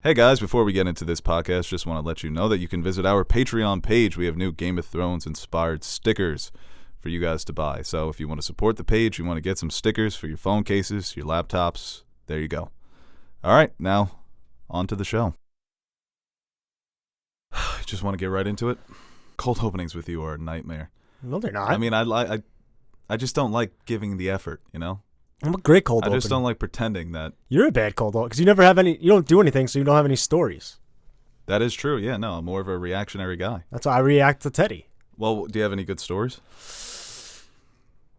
Hey guys, before we get into this podcast, just want to let you know that you can visit our Patreon page. We have new Game of Thrones inspired stickers for you guys to buy. So if you want to support the page, you want to get some stickers for your phone cases, your laptops, there you go. All right, now on to the show. Just want to get right into it. Cold openings with you are a nightmare. No, they're not. I mean, I just don't like giving the effort, you know? I'm a great cold I opening. just don't like pretending that. You're a bad cold opening because you never have any. You don't do anything, so you don't have any stories. That is true. Yeah, no, I'm more of a reactionary guy. That's why I react to Teddy. Well, do you have any good stories?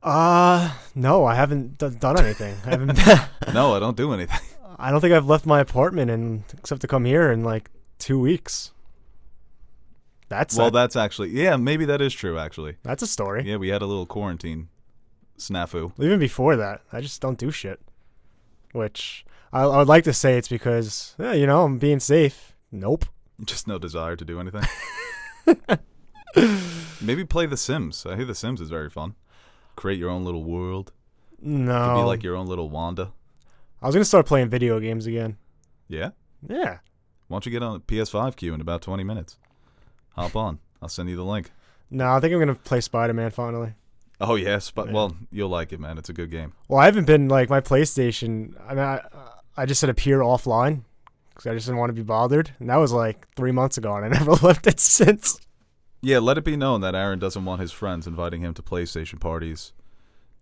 No, I haven't done anything. I haven't. No, I don't do anything. I don't think I've left my apartment except to come here in like 2 weeks. That's actually, yeah, maybe that is true, actually. That's a story. Yeah, we had a little quarantine snafu. Even before that, I just don't do shit. Which I would like to say it's because, I'm being safe. Nope. Just no desire to do anything. Maybe play The Sims. I hear The Sims is very fun. Create your own little world. No. Could be like your own little Wanda. I was going to start playing video games again. Yeah? Yeah. Why don't you get on a PS5 queue in about 20 minutes? Hop on. I'll send you the link. No, I think I'm going to play Spider-Man finally. Oh, yes. But, well, you'll like it, man. It's a good game. Well, I haven't been, my PlayStation. I mean, I just said appear offline because I just didn't want to be bothered. And that was 3 months ago, and I never left it since. Yeah, let it be known that Aaron doesn't want his friends inviting him to PlayStation parties.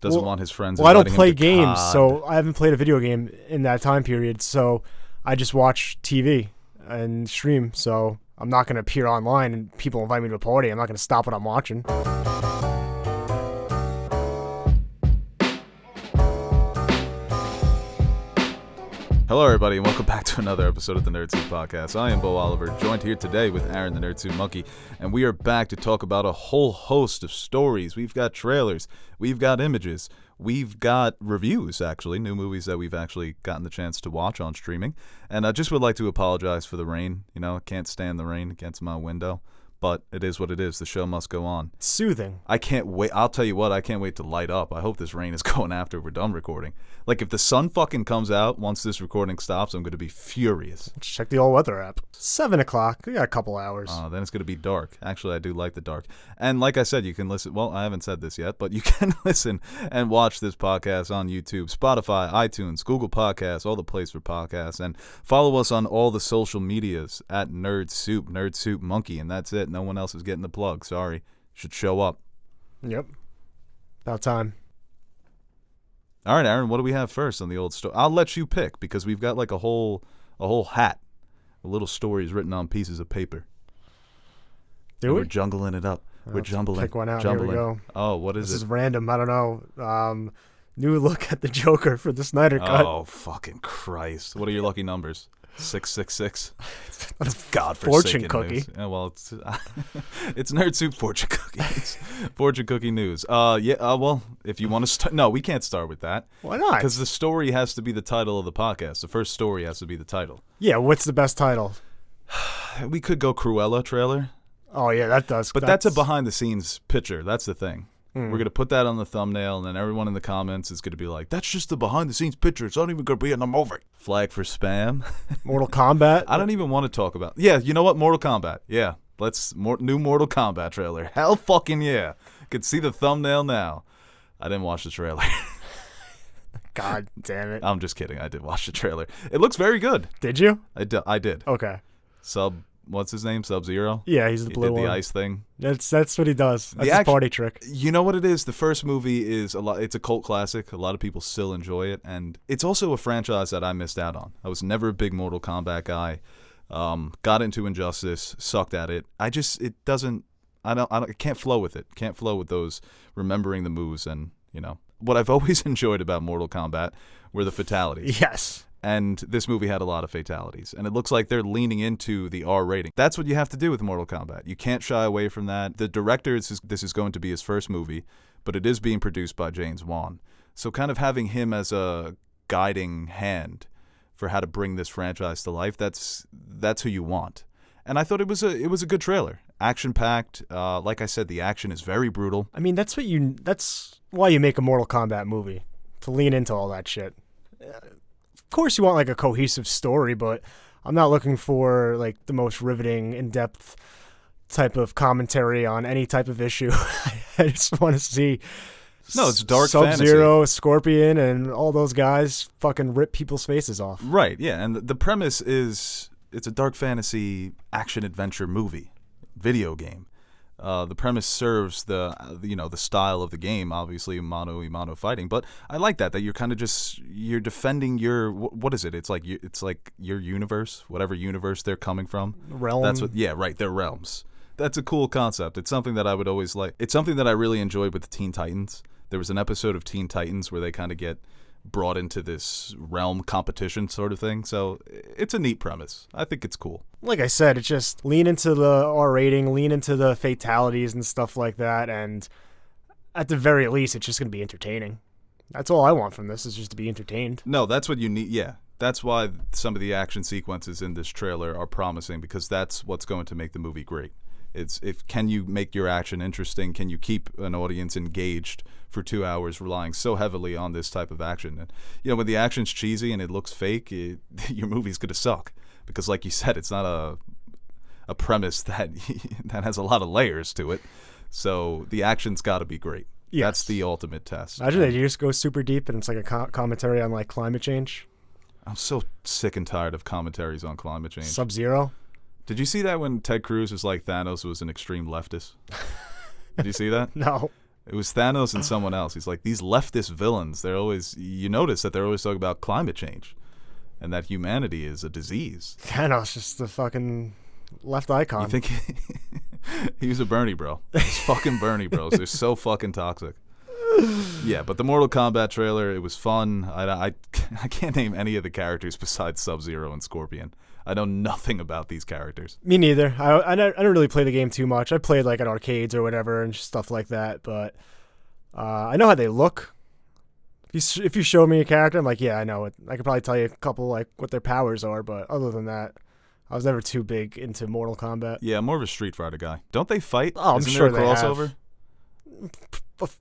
Doesn't want his friends inviting him to I don't play games, COD. so I haven't played a video game in that time period. So I just watch TV and stream. So I'm not going to appear online and people invite me to a party. I'm not going to stop what I'm watching. Hello, everybody, and welcome back to another episode of the Nerd Suit Podcast. I am Bo Oliver, joined here today with Aaron, the Nerd Suit Monkey, and we are back to talk about a whole host of stories. We've got trailers, we've got images, we've got reviews, actually, new movies that we've actually gotten the chance to watch on streaming. And I just would like to apologize for the rain. I can't stand the rain against my window. But it is what it is. The show must go on. It's soothing. I can't wait. I'll tell you what, I can't wait to light up. I hope this rain is going after we're done recording. If the sun fucking comes out once this recording stops, I'm going to be furious. Let's check the all-weather app. 7 o'clock. We got a couple hours. Then it's going to be dark. Actually, I do like the dark. And like I said, you can listen. Well, I haven't said this yet, but you can listen and watch this podcast on YouTube, Spotify, iTunes, Google Podcasts, all the places for podcasts. And follow us on all the social medias at Nerd Soup Monkey. And that's it. No one else is getting the plug. Sorry. Should show up. Yep. About time. All right, Aaron, what do we have first on the old story? I'll let you pick because we've got a whole hat. A little stories written on pieces of paper. We're jungling it up. We're jumbling. Pick one out. Jumbling. Here we go. Oh, what is this it? This is random. I don't know. New look at the Joker for the Snyder Cut. Oh, fucking Christ. What are your lucky numbers? 666. That's godforsaken fortune cookie. News. Yeah, well, it's Nerd Soup fortune cookies. Fortune cookie news. Well, if you want to start, no, we can't start with that. Why not? Because the story has to be the title of the podcast. The first story has to be the title. Yeah, what's the best title? We could go Cruella trailer. Oh yeah, that does. But that's a behind the scenes picture. That's the thing. Hmm. We're going to put that on the thumbnail, and then everyone in the comments is going to be like, that's just the behind-the-scenes picture. It's not even going to be in the movie. Flag for spam. Mortal Kombat? I don't even want to talk about... Yeah, you know what? Mortal Kombat. Yeah. New Mortal Kombat trailer. Hell fucking yeah. Could see the thumbnail now. I didn't watch the trailer. God damn it. I'm just kidding. I did watch the trailer. It looks very good. Did you? I did. Okay. What's his name? Sub-Zero? Yeah, he's the blue one. He did the ice thing. That's what he does. That's his party trick. You know what it is? The first movie is it's a cult classic. A lot of people still enjoy it, and it's also a franchise that I missed out on. I was never a big Mortal Kombat guy. Got into Injustice, sucked at it. I can't flow with it. Can't flow with those remembering the moves, and what I've always enjoyed about Mortal Kombat were the fatalities. Yes. And this movie had a lot of fatalities. And it looks like they're leaning into the R rating. That's what you have to do with Mortal Kombat. You can't shy away from that. The director, this is going to be his first movie, but it is being produced by James Wan. So kind of having him as a guiding hand for how to bring this franchise to life, that's who you want. And I thought it was a good trailer. Action-packed. Like I said, the action is very brutal. I mean, that's why you make a Mortal Kombat movie, to lean into all that shit. Of course you want a cohesive story, but I'm not looking for like the most riveting, in-depth type of commentary on any type of issue. I just want to see No, it's dark Sub-Zero, Scorpion, and all those guys fucking rip people's faces off. Right, yeah, and the premise is it's a dark fantasy action-adventure movie, video game. The premise serves the style of the game, obviously mano-a-mano fighting, but I like that you're kind of you're defending your what is it? It's like your universe, whatever universe they're coming from. Realm. That's what. Yeah, right. Their realms. That's a cool concept. It's something that I would always like. It's something that I really enjoyed with the Teen Titans. There was an episode of Teen Titans where they kind of get brought into this realm competition sort of thing. So it's a neat premise. I think it's cool. Like I said, it's just lean into the R rating, lean into the fatalities and stuff like that, and at the very least, it's just going to be entertaining. That's all I want from this, is just to be entertained. No, that's what you need. Yeah, that's why some of the action sequences in this trailer are promising, because that's what's going to make the movie great. Can you make your action interesting? Can you keep an audience engaged for 2 hours relying so heavily on this type of action? And when the action's cheesy and it looks fake, your movie's gonna suck, because, like you said, it's not a premise that has a lot of layers to it. So the action's got to be great. Yes. That's the ultimate test. Imagine that you just go super deep and it's like a commentary on like climate change. I'm so sick and tired of commentaries on climate change. Sub-Zero. Did you see that when Ted Cruz was like Thanos was an extreme leftist? Did you see that? No. It was Thanos and someone else. He's like, these leftist villains, you notice that they're always talking about climate change and that humanity is a disease. Thanos, just the fucking left icon. You think he was a Bernie bro? He's fucking Bernie bros. They're so fucking toxic. Yeah, but the Mortal Kombat trailer, it was fun. I can't name any of the characters besides Sub-Zero and Scorpion. I know nothing about these characters. Me neither. I don't really play the game too much. I played like at arcades or whatever and stuff like that, but I know how they look. If you show me a character, I'm like, yeah, I know it. I could probably tell you a couple like what their powers are, but other than that, I was never too big into Mortal Kombat. Yeah, I'm more of a Street Fighter guy. Don't they fight? Oh, I'm sure there a crossover? They have.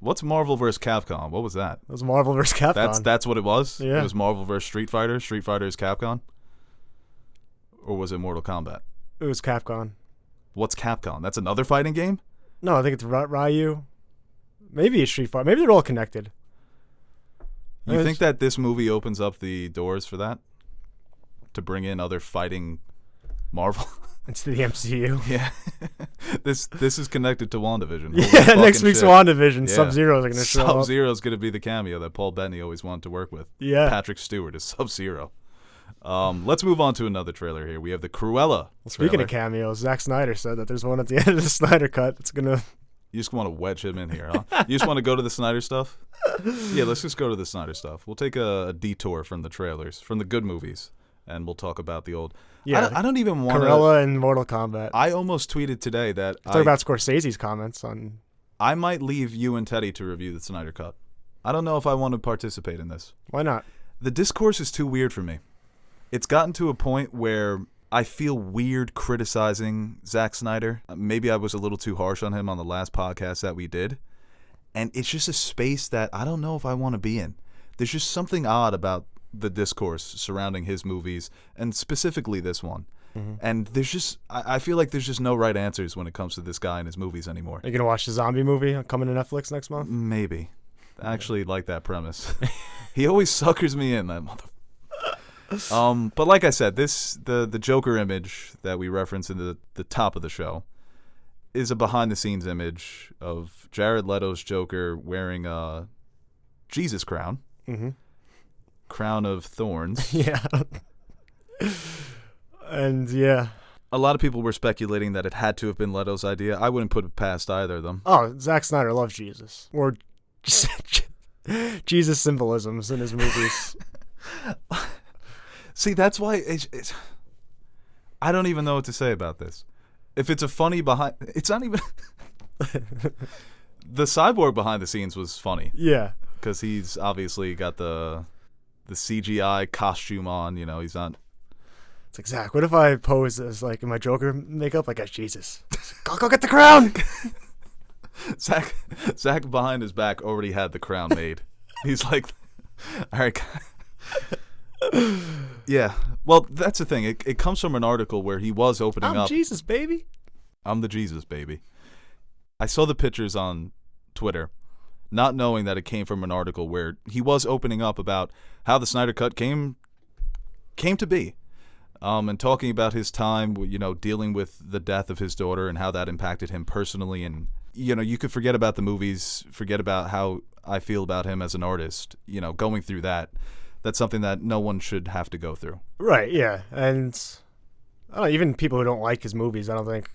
What's Marvel vs. Capcom? What was that? It was Marvel vs. Capcom. That's what it was? Yeah. It was Marvel vs. Street Fighter? Street Fighter is Capcom? Or was it Mortal Kombat? It was Capcom. What's Capcom? That's another fighting game? No, I think it's Ryu. Maybe it's Street Fighter. Maybe they're all connected. You think that this movie opens up the doors for that? To bring in other fighting Marvel? It's the MCU. Yeah. This is connected to WandaVision. Yeah, next week's WandaVision. Yeah. Sub-Zero is going to show up. Sub-Zero is going to be the cameo that Paul Bettany always wanted to work with. Yeah. Patrick Stewart is Sub-Zero. Let's move on to another trailer here. We have the Cruella Speaking of cameos, Zack Snyder said that there's one at the end of the Snyder Cut that's going to... You just want to wedge him in here, huh? You just want to go to the Snyder stuff? Yeah, let's just go to the Snyder stuff. We'll take a detour from the trailers, from the good movies, and we'll talk about the old... Yeah, I don't even want to... Cruella and Mortal Kombat. I almost tweeted today that... Talk about Scorsese's comments on... I might leave you and Teddy to review the Snyder Cut. I don't know if I want to participate in this. Why not? The discourse is too weird for me. It's gotten to a point where I feel weird criticizing Zack Snyder. Maybe I was a little too harsh on him on the last podcast that we did. And it's just a space that I don't know if I want to be in. There's just something odd about the discourse surrounding his movies, and specifically this one. Mm-hmm. And there's just, I feel like there's just no right answers when it comes to this guy and his movies anymore. Are you going to watch the zombie movie coming to Netflix next month? Maybe. I actually like that premise. He always suckers me in, that motherfucker. But like I said, the Joker image that we reference in the top of the show is a behind-the-scenes image of Jared Leto's Joker wearing a Jesus crown. Mm-hmm. Crown of thorns. Yeah. And yeah. A lot of people were speculating that it had to have been Leto's idea. I wouldn't put it past either of them. Oh, Zack Snyder loves Jesus. Or Jesus symbolisms in his movies. See, that's why it's I don't even know what to say about this. If it's a funny it's not even the Cyborg behind the scenes was funny. Yeah. Because he's obviously got the CGI costume on, he's not. It's like, Zach, what if I pose as like in my Joker makeup like as Jesus? Go get the crown. Zach behind his back already had the crown made. He's like, all right. Yeah. Well, that's the thing. It comes from an article where he was opening I'm up. Jesus, baby. I'm the Jesus baby. I saw the pictures on Twitter, not knowing that it came from an article where he was opening up about how the Snyder Cut came to be, and talking about his time, dealing with the death of his daughter and how that impacted him personally. And you could forget about the movies, forget about how I feel about him as an artist. Going through that. That's something that no one should have to go through. Right, yeah. And I don't know, even people who don't like his movies, I don't think.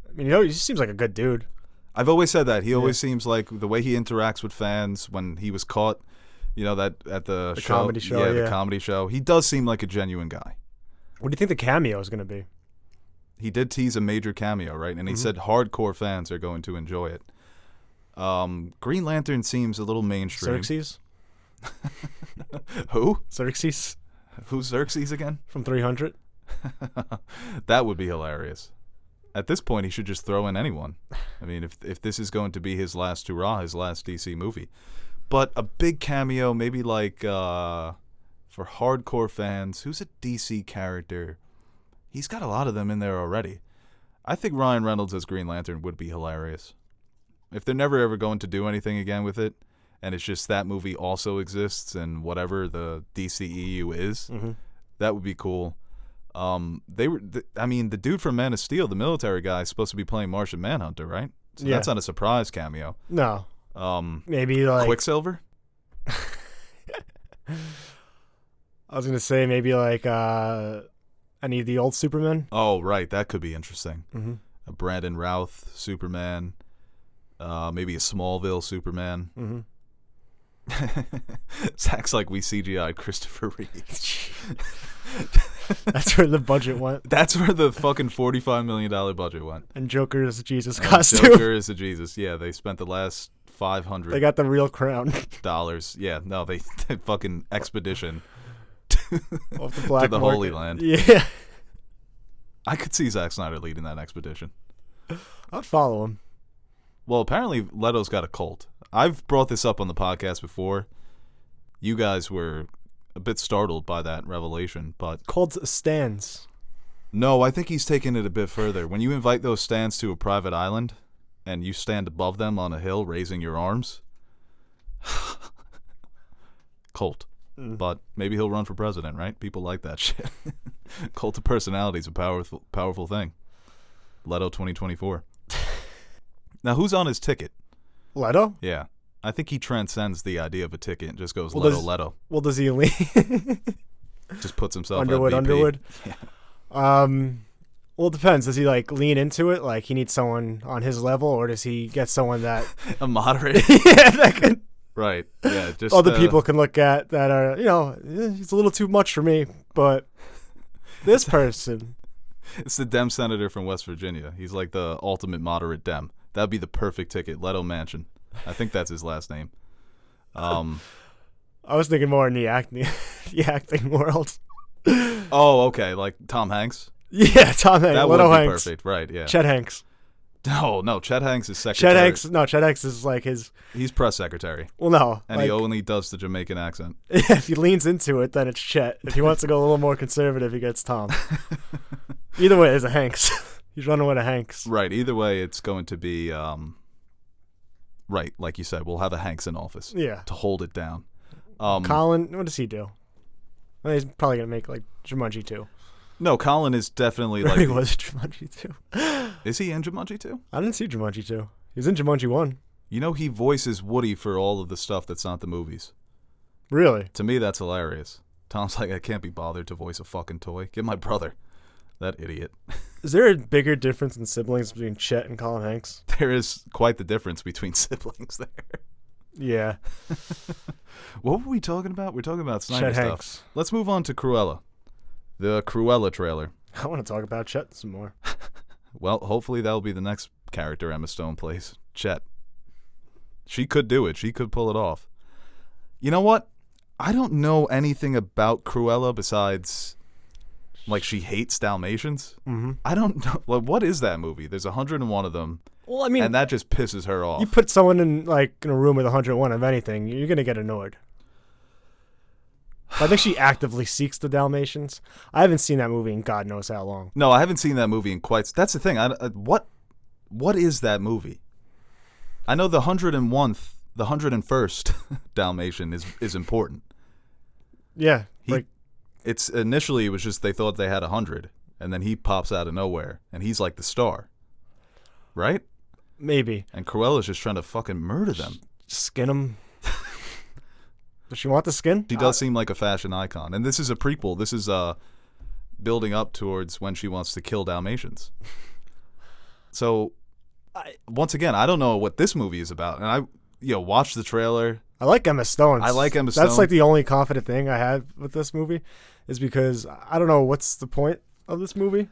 I mean, he just seems like a good dude. I've always said that. He always seems like the way he interacts with fans when he was caught, that at the show, comedy show. Yeah, the comedy show. He does seem like a genuine guy. What do you think the cameo is going to be? He did tease a major cameo, right? And he said hardcore fans are going to enjoy it. Green Lantern seems a little mainstream. Xerxes? Who? Xerxes? Who's Xerxes again? From 300? That would be hilarious. At this point, he should just throw in anyone. I mean, if this is going to be his last hurrah, his last DC movie. But a big cameo, maybe like for hardcore fans, who's a DC character? He's got a lot of them in there already. I think Ryan Reynolds as Green Lantern would be hilarious. If they're never ever going to do anything again with it, and it's just that movie also exists and whatever the DCEU is, that would be cool. The dude from Man of Steel, the military guy, is supposed to be playing Martian Manhunter, right? So that's not a surprise cameo. No. Maybe like Quicksilver? I was going to say maybe like any of the old Supermen. Oh, right. That could be interesting. Mm-hmm. A Brandon Routh Superman. Maybe a Smallville Superman. Mm-hmm. Zach's like, we CGI'd Christopher Reeve. That's where the budget went. That's where the fucking $45 million budget went. And Joker is a Jesus And costume. Joker is a Jesus. Yeah, they spent the last $500. They got the real crown. Yeah, no, they fucking expedition Off the black to the market. Holy Land. Yeah. I could see Zack Snyder leading that expedition. I'd follow him. Well, apparently Leto's got a cult. I've brought this up on the podcast before. You guys were a bit startled by that revelation, but Cult stands. no, I think he's taken it a bit further. When you invite those stands to a private island and you stand above them on a hill raising your arms, cult. But maybe he'll run for president, right? People like that shit. Cult of personality is a powerful thing. Leto 2024. Now, who's on his ticket? Leto? Yeah. I think he transcends the idea of a ticket and just goes Well, Leto. Well, does he lean? Just puts himself Underwood, at VP. Underwood. Yeah. Well, it depends. Does he like lean into it? Like he needs someone on his level, or does he get someone that A moderate. yeah, that can Right. Yeah. Just other people can look at that are he's a little too much for me, but this person. It's the Dem senator from West Virginia. He's like the ultimate moderate Dem. That'd be the perfect ticket. Leto Manchin. I think that's his last name. I was thinking more in the acting world. Oh, okay. Like Tom Hanks. Yeah, Tom Hanks. That would Leto be Hanks. perfect. Right. Yeah. Chet Hanks. No. Chet Hanks is secretary. Chet Hanks is like his. He's press secretary, Well, no, and he only does the Jamaican accent. if he leans into it, then it's Chet. If he wants to go a little more conservative, he gets Tom. Either way, it's a Hanks. He's running with a Hanks. Right. Either way, it's going to be right. Like you said, we'll have a Hanks in office Yeah. to hold it down. Colin, what does he do? Well, he's probably gonna make like Jumanji 2. No, Colin is definitely He like. was Jumanji 2. Is he in Jumanji too? I didn't see Jumanji 2. He was in Jumanji 1. He voices Woody for all of the stuff that's not the movies. Really? To me, that's hilarious. Tom's like, I can't be bothered to voice a fucking toy. Get my brother. That idiot. Is there a bigger difference in siblings between Chet and Colin Hanks? There is quite the difference between siblings there. Yeah. What were we talking about? We're talking about Snyder Chet stuff. Hanks. Let's move on to Cruella. The Cruella trailer. I want to talk about Chet some more. Well, hopefully that'll be the next character Emma Stone plays. Chet. She could do it. She could pull it off. You know what? I don't know anything about Cruella besides, like, she hates Dalmatians. Mm-hmm. I don't know. Like, what is that movie? There's 101 of them, Well, I mean, and that just pisses her off. you put someone in a room with 101 of anything, you're gonna get annoyed. I think she actively seeks the Dalmatians. I haven't seen that movie in God knows how long. No, I haven't seen that movie in quite. That's the thing. What is that movie? I know the 101st Dalmatian is important. Yeah, It's initially it was just they thought they had 100, and then he pops out of nowhere, and he's like the star, right? maybe And Cruella's just trying to fucking murder them. skin them. Does she want the skin? She does seem like a fashion icon, and this is a prequel. This is building up towards when she wants to kill Dalmatians. So, once again, I don't know what this movie is about, and I watched the trailer. I like Emma Stone. I like Emma That's Stone. like the only confident thing I had with this movie, is because I don't know what's the point of this movie.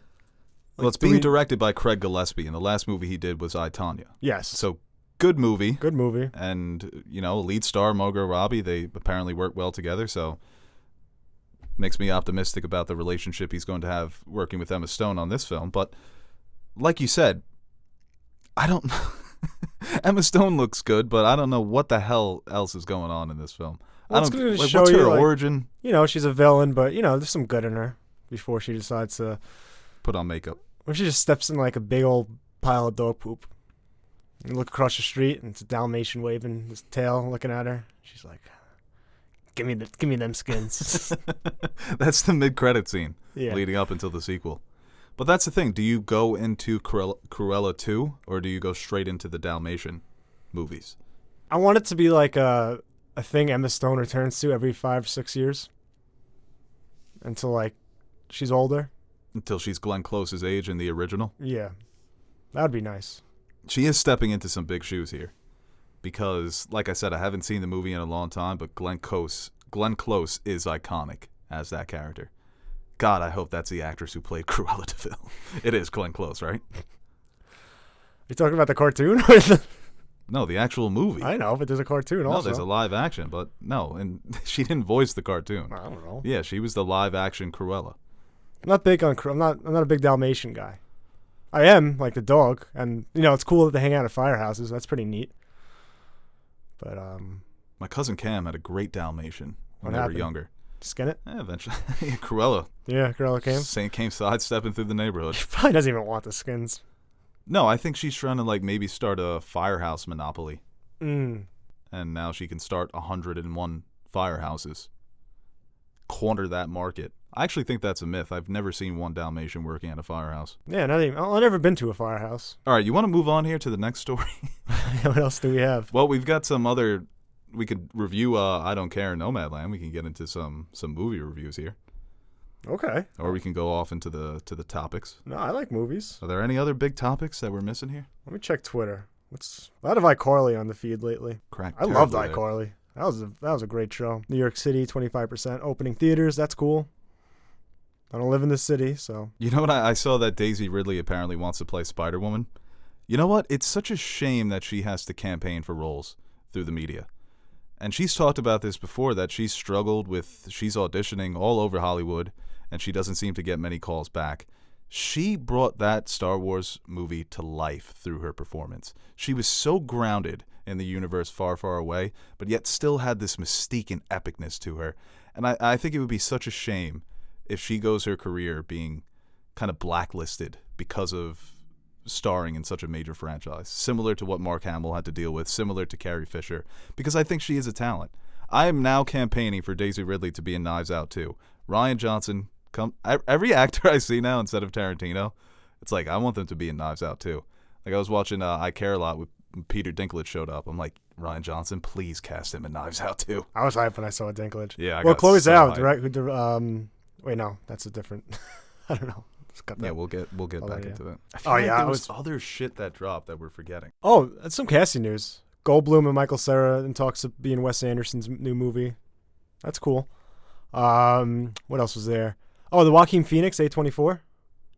Well, it's being directed by Craig Gillespie, and the last movie he did was I, Tonya. Yes. So, good movie. Good movie. And, lead star Margot Robbie, they apparently work well together, so makes me optimistic about the relationship he's going to have working with Emma Stone on this film. But, like you said, I don't know. Emma Stone looks good, but I don't know what the hell else is going on in this film. Well, I it's don't gonna like, show what's you, her like, origin? She's a villain, but, there's some good in her before she decides to... Put on makeup. When she just steps in like a big old pile of dog poop. You look across the street and it's a Dalmatian waving his tail, looking at her. She's like, "Give me them skins." That's the mid-credit scene Yeah. leading up until the sequel. But that's the thing. Do you go into Cruella 2, or do you go straight into the Dalmatian movies? I want it to be like a thing Emma Stone returns to every 5-6 years until like she's older. Until she's Glenn Close's age in the original? Yeah, that'd be nice. She is stepping into some big shoes here. Because, like I said, I haven't seen the movie in a long time, but Glenn Close is iconic as that character. God, I hope that's the actress who played Cruella de Vil. It is Glenn Close, right? You talking about the cartoon? No, the actual movie. I know, but there's a cartoon No, also. there's a live action, but no, and she didn't voice the cartoon. I don't know. Yeah, she was the live action Cruella. I'm not big on. I'm not a big Dalmatian guy. I am like the dog, and it's cool that they hang out at firehouses. That's pretty neat. But My cousin Cam had a great Dalmatian when What they happened? were younger. skin it. Yeah, eventually, Cruella Yeah, Cruella came sidestepping through the neighborhood. She probably doesn't even want the skins. No, I think she's trying to maybe start a firehouse monopoly, Mm. and now she can start 101 firehouses. Corner that market. I actually think that's a myth. I've never seen one Dalmatian working at a firehouse. Yeah, I've never been to a firehouse. All right, you want to move on here to the next story? What else do we have? Well, we've got some other. We could review I Don't Care in Nomadland. We can get into some movie reviews here, Okay. or we can go off into the topics. No, I like movies. Are there any other big topics that we're missing here? Let me check Twitter. What's a lot of iCarly on the feed lately. Crack. I loved terribly there. iCarly. That was a great show. New York City, 25% opening theaters. That's cool. I don't live in the city, so You know what? I saw that Daisy Ridley apparently wants to play Spider-Woman. You know what? It's such a shame that she has to campaign for roles through the media. And she's talked about this before, that she's struggled with, she's auditioning all over Hollywood, and she doesn't seem to get many calls back. She brought that Star Wars movie to life through her performance. She was so grounded in the universe far, far away, but yet still had this mystique and epicness to her. And I think it would be such a shame if she goes her career being kind of blacklisted because of starring in such a major franchise, similar to what Mark Hamill had to deal with, similar to Carrie Fisher, because I think she is a talent. I am now campaigning for Daisy Ridley to be in Knives Out too. Rian Johnson, every actor I see now instead of Tarantino, it's like I want them to be in Knives Out too. Like I was watching I Care a Lot when Peter Dinklage showed up. I'm like, Rian Johnson, please cast him in Knives Out too. I was hyped when I saw Dinklage. Yeah, I well, got Chloe so Zhao, hyped. wait, no, that's a different. I don't know. Let's cut that. Yeah, we'll get back yeah. into it. I feel Oh, like yeah, there I was other shit that dropped that we're forgetting. Oh, that's some casting news. Goldblum and Michael Cera in talks of being Wes Anderson's new movie. That's cool. What else was there? Oh, the Joaquin Phoenix, A24.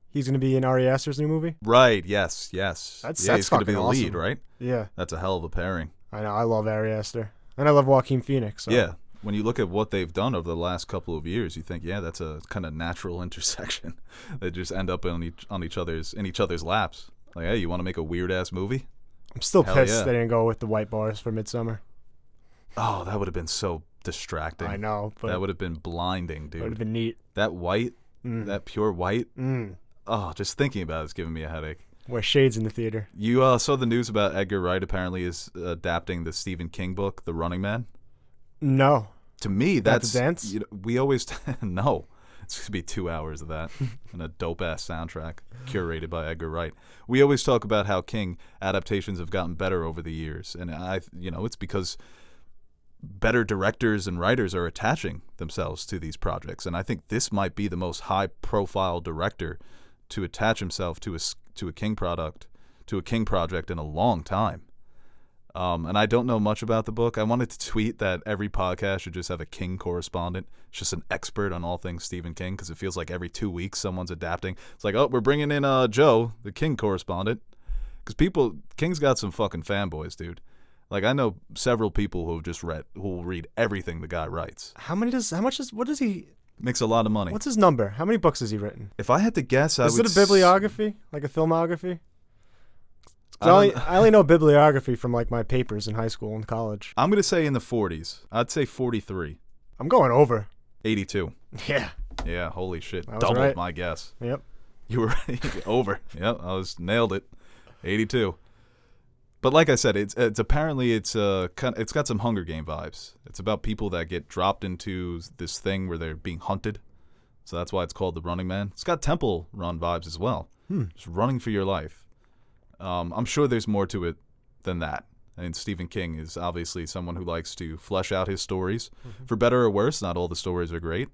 He's going to be in Ari Aster's new movie. Right, yes. That's He's going to be the fucking lead, awesome. right? Yeah, That's a hell of a pairing. I know. I love Ari Aster. And I love Joaquin Phoenix. So. Yeah. When you look at what they've done over the last couple of years, you think, yeah, that's a kind of natural intersection. They just end up in each other's laps. Like, hey, you want to make a weird ass movie? I'm still Hell pissed yeah. they didn't go with the white bars for Midsummer. Oh, that would have been so distracting. I know, but That would have been blinding, it would have dude. been neat. That white, that pure white. Mm. Oh, just thinking about it's giving me a headache. Wear shades in the theater. You saw the news about Edgar Wright apparently is adapting the Stephen King book, The Running Man. No. To me, that's The Dance? we always no. It's gonna be 2 hours of that and a dope ass soundtrack curated by Edgar Wright. We always talk about how King adaptations have gotten better over the years, and it's because better directors and writers are attaching themselves to these projects, and I think this might be the most high-profile director to attach himself to a King project in a long time. And I don't know much about the book. I wanted to tweet that every podcast should just have a King correspondent, just an expert on all things Stephen King, because it feels like every 2 weeks someone's adapting. It's like, oh, we're bringing in Joe, the King correspondent, because King's got some fucking fanboys, dude. Like, I know several people who will read everything the guy writes. What does he, Makes a lot of money. what's his number? How many books has he written? If I had to guess, Is it a bibliography? Like a filmography? 'Cause I I only know bibliography from like my papers in high school and college. I'm going to say in the 40s. I'd say 43. I'm going over. 82. Yeah. Yeah, holy shit. I was Doubled right. my guess. Yep. You were over. Yep, nailed it. 82. But like I said, it's apparently it's got some Hunger Game vibes. It's about people that get dropped into this thing where they're being hunted. So that's why it's called The Running Man. It's got Temple Run vibes as well. Just running for your life. I'm sure there's more to it than that. I mean, Stephen King is obviously someone who likes to flesh out his stories. For better or worse, not all the stories are great.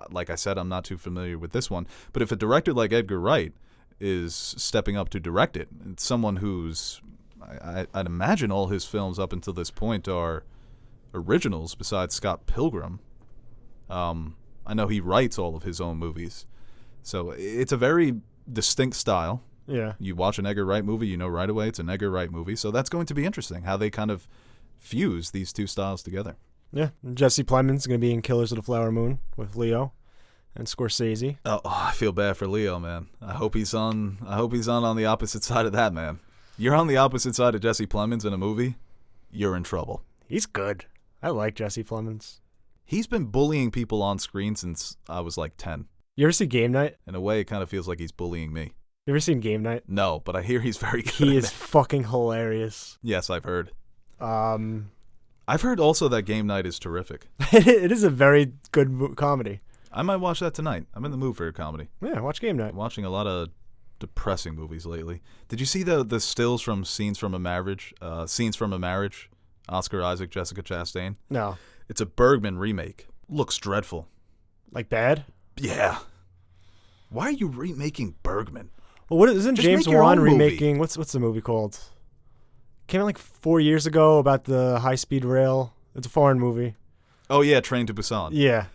Like I said, I'm not too familiar with this one. But if a director like Edgar Wright is stepping up to direct it, it's someone who's... I'd imagine all his films up until this point are originals besides Scott Pilgrim. I know he writes all of his own movies. So it's a very distinct style. Yeah. You watch an Edgar Wright movie, you know right away it's an Edgar Wright movie. So that's going to be interesting, how they kind of fuse these two styles together. Yeah. Jesse Plemons going to be in Killers of the Flower Moon with Leo and Scorsese. Oh, I feel bad for Leo, man. I hope he's on the opposite side of that, man. You're on the opposite side of Jesse Plemons in a movie, you're in trouble. He's good. I like Jesse Plemons. He's been bullying people on screen since I was like 10. You ever see Game Night? In a way, it kind of feels like he's bullying me. You ever seen Game Night? No, but I hear he's very good. He at is it. fucking hilarious. Yes, I've heard. Um, I've heard also that Game Night is terrific. it is a very good comedy. I might watch that tonight. I'm in the mood for a comedy. Yeah, watch Game Night. I'm watching a lot of depressing movies lately. Did you see the stills from Scenes from a Marriage? Oscar Isaac, Jessica Chastain. No. It's a Bergman remake. Looks dreadful. Like bad? Yeah. Why are you remaking Bergman? Well, isn't Just James make your Wan own movie. remaking what's the movie called? Came out like 4 years ago about the high-speed rail. It's a foreign movie. Oh yeah, Train to Busan. Yeah.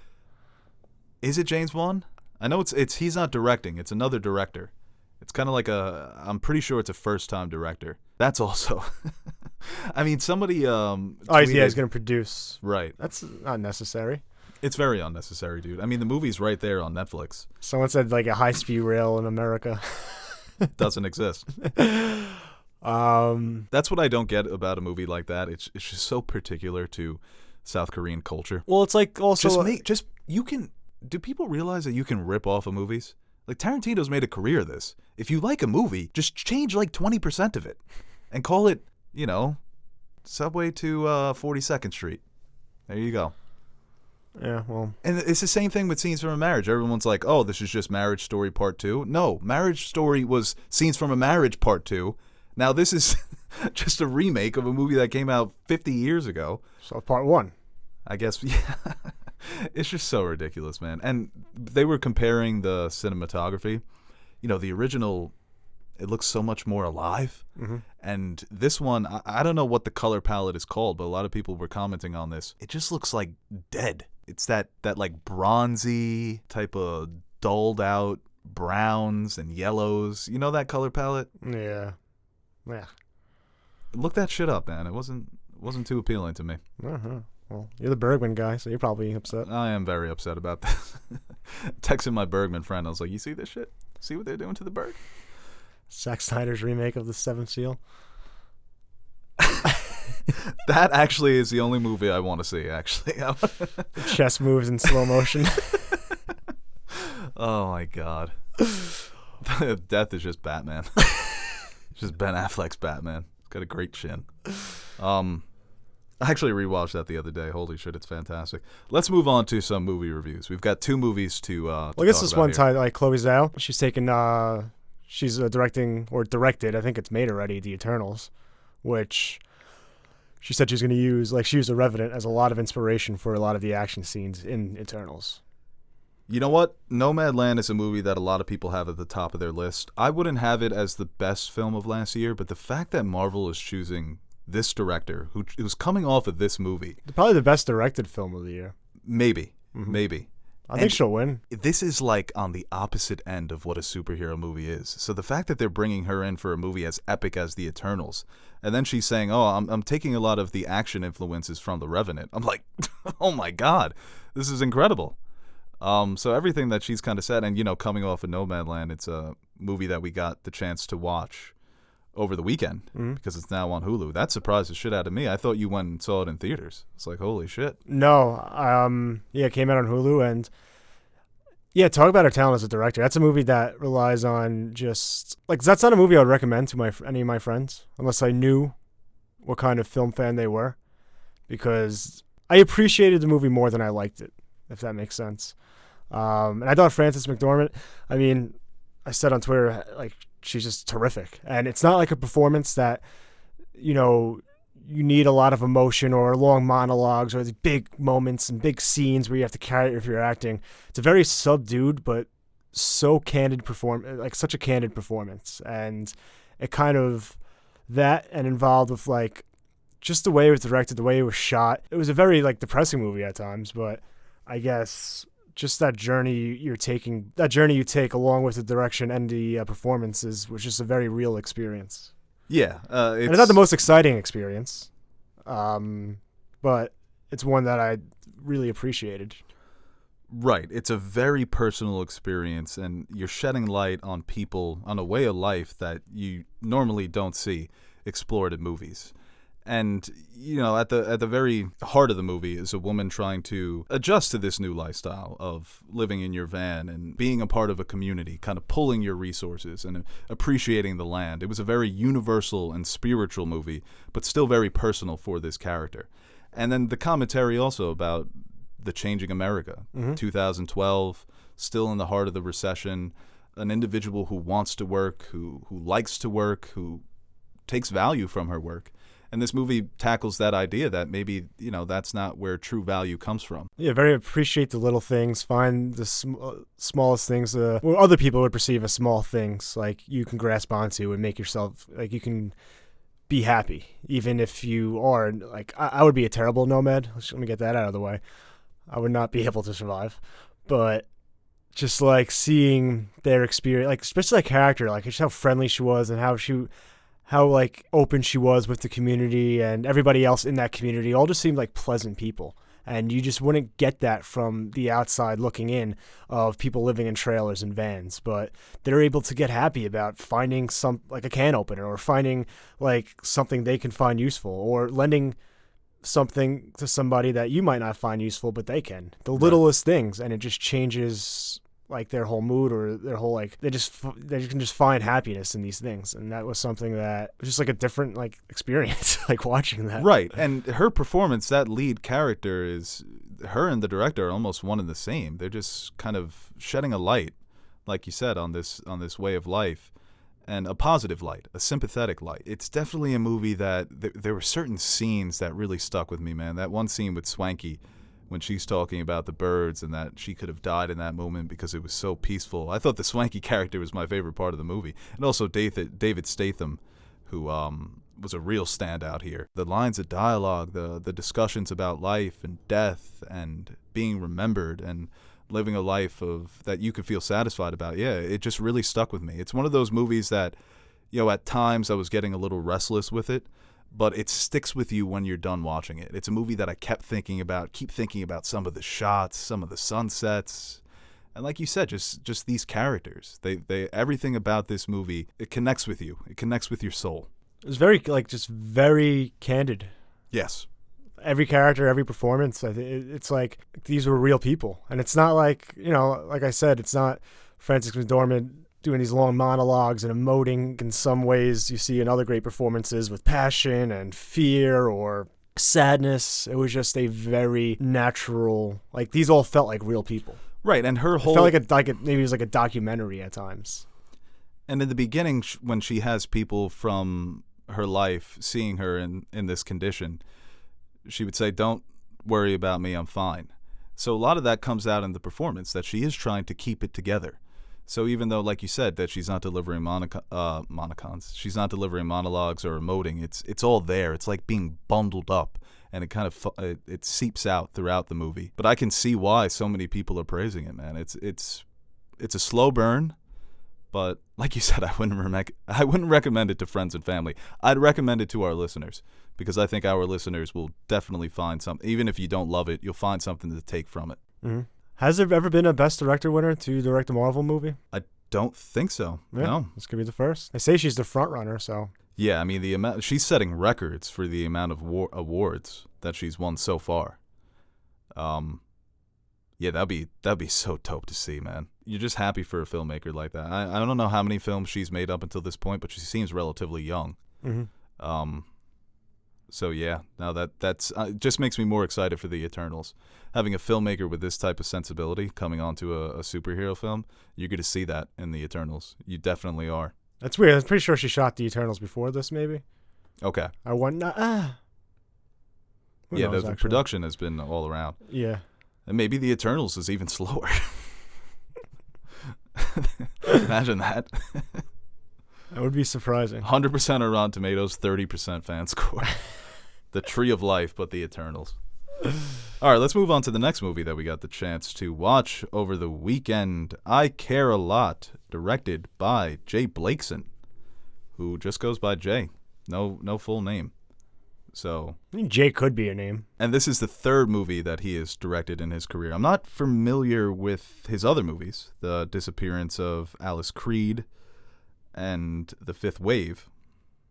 Is it James Wan? I know it's he's not directing. It's another director. It's kind of like I'm pretty sure it's a first-time director. That's also I mean, somebody Oh, he's tweeted- going to produce. Right. That's not necessary. It's very unnecessary, dude. I mean, the movie's right there on Netflix. Someone said like a high-speed rail in America. Doesn't exist. That's what I don't get about a movie like that. It's just so particular to South Korean culture. Well, it's like also Do people realize that you can rip off of movies? Like Tarantino's made a career of this. If you like a movie, just change like 20% of it and call it, Subway to 42nd Street. There you go. Yeah, well, And it's the same thing with Scenes from a Marriage. Everyone's like, oh, this is just Marriage Story Part 2. No, Marriage Story was Scenes from a Marriage Part 2. Now this is just a remake of a movie that came out 50 years ago. so part 1. I guess, yeah. It's just so ridiculous, man. And they were comparing the cinematography. The original, it looks so much more alive. Mm-hmm. And this one, I don't know what the color palette is called, but a lot of people were commenting on this. It just looks like dead. It's that like bronzy type of dulled out browns and yellows. You know that color palette? Yeah. Yeah. Look that shit up, man. It wasn't too appealing to me. Uh-huh. Well, you're the Bergman guy, so you're probably upset. I am very upset about this. Texting my Bergman friend, I was like, you see this shit? See what they're doing to the Berg? Zack Snyder's remake of The Seventh Seal. That actually is the only movie I want to see, actually. Chess moves in slow motion. Oh, my God. Death is just Batman. Just Ben Affleck's Batman. He's got a great chin. I actually rewatched that the other day. Holy shit, it's fantastic. Let's move on to some movie reviews. We've got 2 movies to Well, I guess talk this about one here. time, like Chloe Zhao, she's taken, she's directing or directed, I think it's made already, The Eternals, which she said she's going to use, like she used The Revenant as a lot of inspiration for a lot of the action scenes in Eternals. You know what? Nomadland is a movie that a lot of people have at the top of their list. I wouldn't have it as the best film of last year, but the fact that Marvel is choosing this director, who's coming off of this movie, Probably the best directed film of the year. maybe. I think she'll win. This is like on the opposite end of what a superhero movie is. So the fact that they're bringing her in for a movie as epic as The Eternals, and then she's saying, "Oh, I'm taking a lot of the action influences from The Revenant." I'm like, "Oh my God, this is incredible." So everything that she's kind of said, and coming off of Nomadland, it's a movie that we got the chance to watch over the weekend because it's now on Hulu. That surprised the shit out of me. I thought you went and saw it in theaters. It's like, holy shit. No, yeah, it came out on Hulu, and yeah, talk about her talent as a director. That's a movie that relies on just like that's not a movie I would recommend to any of my friends unless I knew what kind of film fan they were, because I appreciated the movie more than I liked it, if that makes sense. And I thought Frances McDormand, I mean, I said on Twitter, like, she's just terrific. And it's not like a performance that, you need a lot of emotion or long monologues or the big moments and big scenes where you have to carry it if you're acting. It's a very subdued but so candid such a candid performance. And it kind of, that and involved with, like, just the way it was directed, the way it was shot. It was a very, like, depressing movie at times, but I guess just that journey you take along with the direction and the performances was just a very real experience. Yeah. And it's not the most exciting experience, but it's one that I really appreciated. Right. It's a very personal experience, and you're shedding light on people, on a way of life that you normally don't see explored in movies. And, at the very heart of the movie is a woman trying to adjust to this new lifestyle of living in your van and being a part of a community, kind of pulling your resources and appreciating the land. It was a very universal and spiritual movie, but still very personal for this character. And then the commentary also about the changing America, 2012, still in the heart of the recession, an individual who wants to work, who likes to work, who takes value from her work. And this movie tackles that idea that maybe, that's not where true value comes from. Yeah, very appreciate the little things, find the smallest things, what other people would perceive as small things, like you can grasp onto and make yourself, like you can be happy, even if you are, like, I would be a terrible nomad. Let me get that out of the way. I would not be able to survive. But just like seeing their experience, like especially that character, like just how friendly she was and how like open she was with the community and everybody else in that community, all just seemed like pleasant people. And you just wouldn't get that from the outside looking in of people living in trailers and vans. But they're able to get happy about finding like a can opener or finding like something they can find useful or lending something to somebody that you might not find useful, but they can. The littlest things, and it just changes like their whole mood or their whole, like, they can just find happiness in these things. And that was something that was just like a different like experience, like watching that. Right. And her performance, that lead character, is her and the director are almost one and the same. They're just kind of shedding a light, like you said, on this way of life, and a positive light, a sympathetic light. It's definitely a movie that there were certain scenes that really stuck with me, man. That one scene with Swanky, when she's talking about the birds and that she could have died in that moment because it was so peaceful. I thought the Swanky character was my favorite part of the movie. And also David Statham, who was a real standout here. The lines of dialogue, the discussions about life and death and being remembered and living a life that you could feel satisfied about. Yeah, it just really stuck with me. It's one of those movies that, at times I was getting a little restless with it, but it sticks with you when you're done watching it. It's a movie that I keep thinking about some of the shots, some of the sunsets. And like you said, just these characters. They everything about this movie, it connects with you. It connects with your soul. It was very, like, just very candid Yes. Every character, every performance, it's like these were real people. And it's not like, like I said, it's not Frances McDormand doing these long monologues and emoting in some ways you see in other great performances with passion and fear or sadness. It was just a very natural, like these all felt like real people. Right, and her whole... It felt maybe it was like a documentary at times. And in the beginning, when she has people from her life seeing her in this condition, she would say, "Don't worry about me, I'm fine." So a lot of that comes out in the performance, that she is trying to keep it together. So even though, like you said, that she's not delivering monicons, she's not delivering monologues or emoting, it's all there. It's like being bundled up, and it kind of it seeps out throughout the movie. But I can see why so many people are praising it, man. It's a slow burn, but like you said, I wouldn't recommend it to friends and family. I'd recommend it to our listeners, because I think our listeners will definitely find something. Even if you don't love it, you'll find something to take from it. Mm-hmm. Has there ever been a Best Director winner to direct a Marvel movie? I don't think so. Yeah, no. This could be the first. They say she's the front runner, so. Yeah, I mean, the amount she's setting records for the amount of awards that she's won so far. Yeah, that'd be so dope to see, man. You're just happy for a filmmaker like that. I don't know how many films she's made up until this point, but she seems relatively young. Mm-hmm. So yeah, now that's just makes me more excited for the Eternals. Having a filmmaker with this type of sensibility coming onto a superhero film, you're going to see that in the Eternals. You definitely are. That's weird. I'm pretty sure she shot the Eternals before this, maybe. Okay. I want yeah, the production has been all around. Yeah. And maybe the Eternals is even slower. Imagine that. That would be surprising. 100% on Rotten Tomatoes, 30% fan score. The Tree of Life, but the Eternals. All right, let's move on to the next movie that we got the chance to watch over the weekend. I Care a Lot, directed by Jay Blakeson, who just goes by Jay. No full name. So I mean, Jay could be a name. And this is the third movie that he has directed in his career. I'm not familiar with his other movies, The Disappearance of Alice Creed and The Fifth Wave.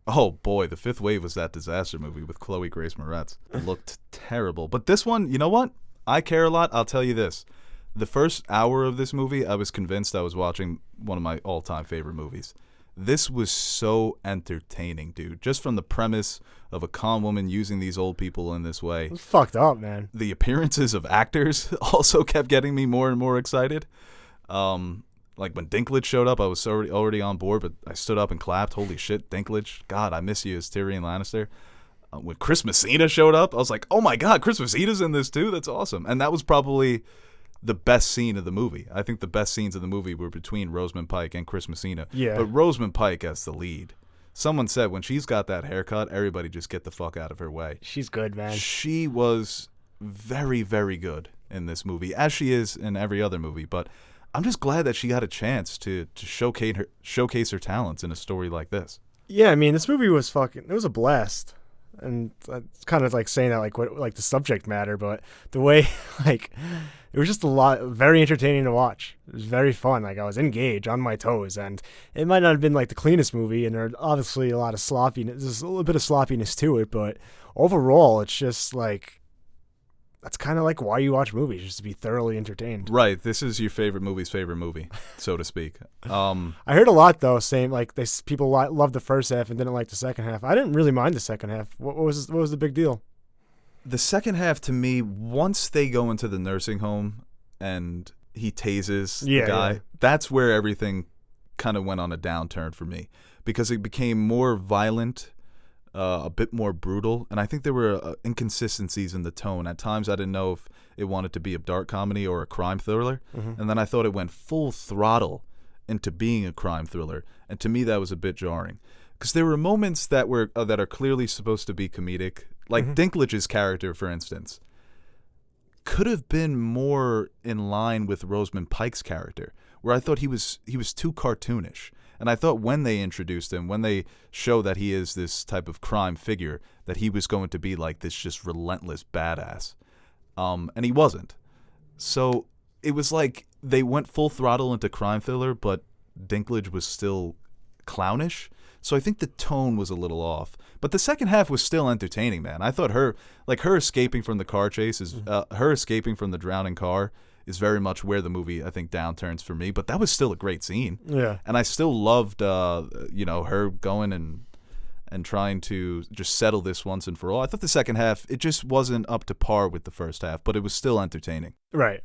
Oh boy, The Fifth Wave was that disaster movie with Chloe Grace Moretz. It looked terrible. But this one, you know what? I Care a Lot. I'll tell you this. The first hour of this movie, I was convinced I was watching one of my all-time favorite movies. This was so entertaining, dude. Just from the premise of a con woman using these old people in this way. It's fucked up, man. The appearances of actors also kept getting me more and more excited. Like when Dinklage showed up, I was already on board, but I stood up and clapped. Holy shit, Dinklage. God, I miss you as Tyrion Lannister. When Chris Messina showed up, I was like, oh my God, Chris Messina's in this too? That's awesome. And that was probably the best scene of the movie. I think the best scenes of the movie were between Rosamund Pike and Chris Messina. Yeah. But Rosamund Pike as the lead. Someone said when she's got that haircut, everybody just get the fuck out of her way. She's good, man. She was very, very good in this movie, as she is in every other movie. But I'm just glad that she got a chance to showcase her talents in a story like this. Yeah, I mean, this movie was it was a blast. And it's kind of like saying that like the subject matter, but the way it was just very entertaining to watch. It was very fun. Like I was engaged, on my toes, and it might not have been like the cleanest movie, and there's obviously a lot of sloppiness. There's a little bit of sloppiness to it, but overall, it's just like that's kind of like why you watch movies, just to be thoroughly entertained. Right. This is your favorite movie's favorite movie, so to speak. I heard a lot though saying like people loved the first half and didn't like the second half. I didn't really mind the second half. What was the big deal? The second half to me, once they go into the nursing home and he tases the guy, that's where everything kind of went on a downturn for me, because it became more violent, a bit more brutal, and I think there were inconsistencies in the tone. At times I didn't know if it wanted to be a dark comedy or a crime thriller, and then I thought it went full throttle into being a crime thriller, and to me that was a bit jarring, because there were moments that are clearly supposed to be comedic, like Dinklage's character, for instance, could have been more in line with Rosamund Pike's character, where I thought he was too cartoonish. And I thought when they introduced him, when they show that he is this type of crime figure, that he was going to be like this just relentless badass. And he wasn't. So it was like they went full throttle into crime thriller, but Dinklage was still clownish. So I think the tone was a little off. But the second half was still entertaining, man. I thought her escaping from the car chase is her escaping from the drowning car is very much where the movie, I think, downturns for me. But that was still a great scene. Yeah. And I still loved, her going and trying to just settle this once and for all. I thought the second half, it just wasn't up to par with the first half, but it was still entertaining. Right.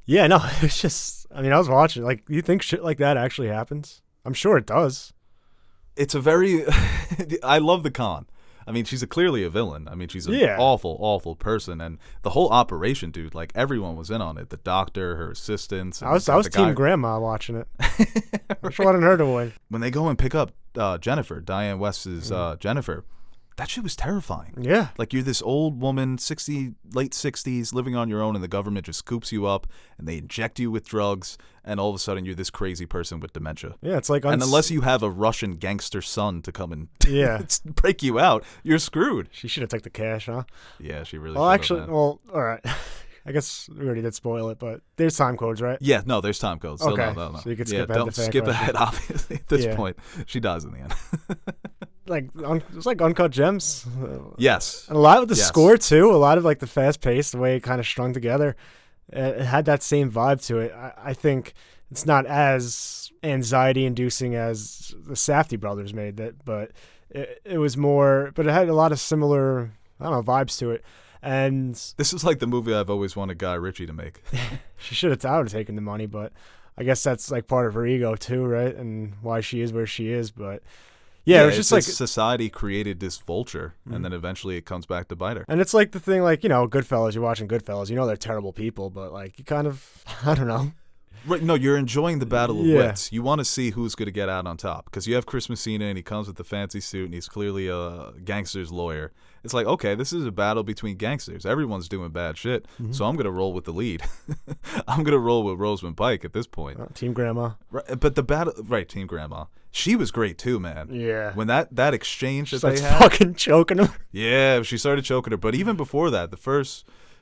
Yeah, no, it's just, I mean, I was watching, like, you think shit like that actually happens? I'm sure it does. It's a very, I love the con. I mean, she's clearly a villain. I mean, she's an awful, awful person. And the whole operation, dude, like, everyone was in on it. The doctor, her assistants. I was Team Grandma watching it. I just wanted her to win. When they go and pick up Jennifer, Diane West's Jennifer, that shit was terrifying. Yeah. Like, you're this old woman, late 60s, living on your own, and the government just scoops you up, and they inject you with drugs, and all of a sudden you're this crazy person with dementia. Yeah, it's like... and unless you have a Russian gangster son to come and break you out, you're screwed. She should have took the cash, huh? Yeah, she really should have. All right. I guess we already did spoil it, but there's time codes, right? Yeah, no, there's time codes. So okay. No. So you could skip ahead. Don't skip ahead, obviously, at this point. She dies in the end. Like, it's like Uncut Gems. Yes. And a lot of the score, too. A lot of, like, the fast pace, the way it kind of strung together. It had that same vibe to it. I think it's not as anxiety-inducing as the Safdie brothers made that, but it was more... But it had a lot of similar, I don't know, vibes to it. And this is like the movie I've always wanted Guy Ritchie to make. She should have taken the money, but I guess that's like part of her ego too, right? And why she is where she is. But yeah, it was just like society created this vulture, and then eventually it comes back to bite her. And it's like the thing, like, you know, Goodfellas. You're watching Goodfellas. You know they're terrible people, but like you kind of, I don't know. Right, no, you're enjoying the battle of wits. You want to see who's going to get out on top because you have Chris Messina and he comes with the fancy suit and he's clearly a gangster's lawyer. It's like, okay, this is a battle between gangsters. Everyone's doing bad shit, so I'm going to roll with the lead. I'm going to roll with Rosamund Pike at this point. Team Grandma. Right, but the battle, right, Team Grandma. She was great too, man. Yeah. When that exchange that they had. fucking choking her. Yeah, she started choking her. But even before that,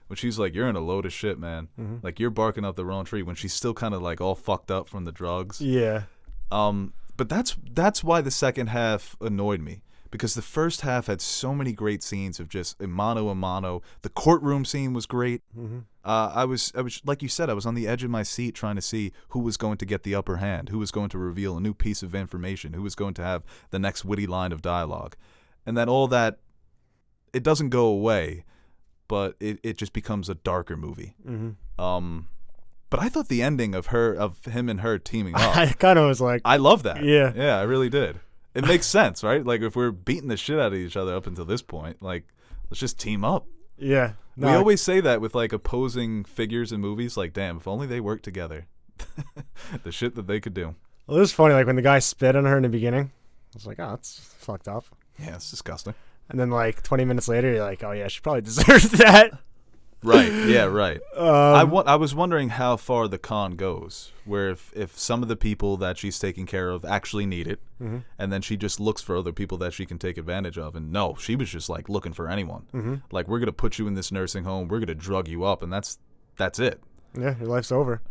when she's like, you're in a load of shit, man. Like, you're barking up the wrong tree when she's still kind of like all fucked up from the drugs. Yeah. But that's why the second half annoyed me. Because the first half had so many great scenes of just mano a mano. The courtroom scene was great. I was like you said, I was on the edge of my seat trying to see who was going to get the upper hand, who was going to reveal a new piece of information, who was going to have the next witty line of dialogue. And then all that, it doesn't go away, but it just becomes a darker movie. But I thought the ending of him and her teaming up, I kind of was like, I love that. Yeah, I really did. It makes sense, right? Like, if we're beating the shit out of each other up until this point, like, let's just team up. Yeah. We always say that with, like, opposing figures in movies. Like, damn, if only they worked together. The shit that they could do. Well, it was funny, like, when the guy spit on her in the beginning. I was like, oh, that's fucked up. Yeah, it's disgusting. And then, like, 20 minutes later, you're like, oh, yeah, she probably deserves that. Right. Yeah, right. I was wondering how far the con goes, where if some of the people that she's taking care of actually need it, and then she just looks for other people that she can take advantage of. And no, she was just like looking for anyone. Like, we're going to put you in this nursing home, we're going to drug you up, and that's it. Yeah, your life's over.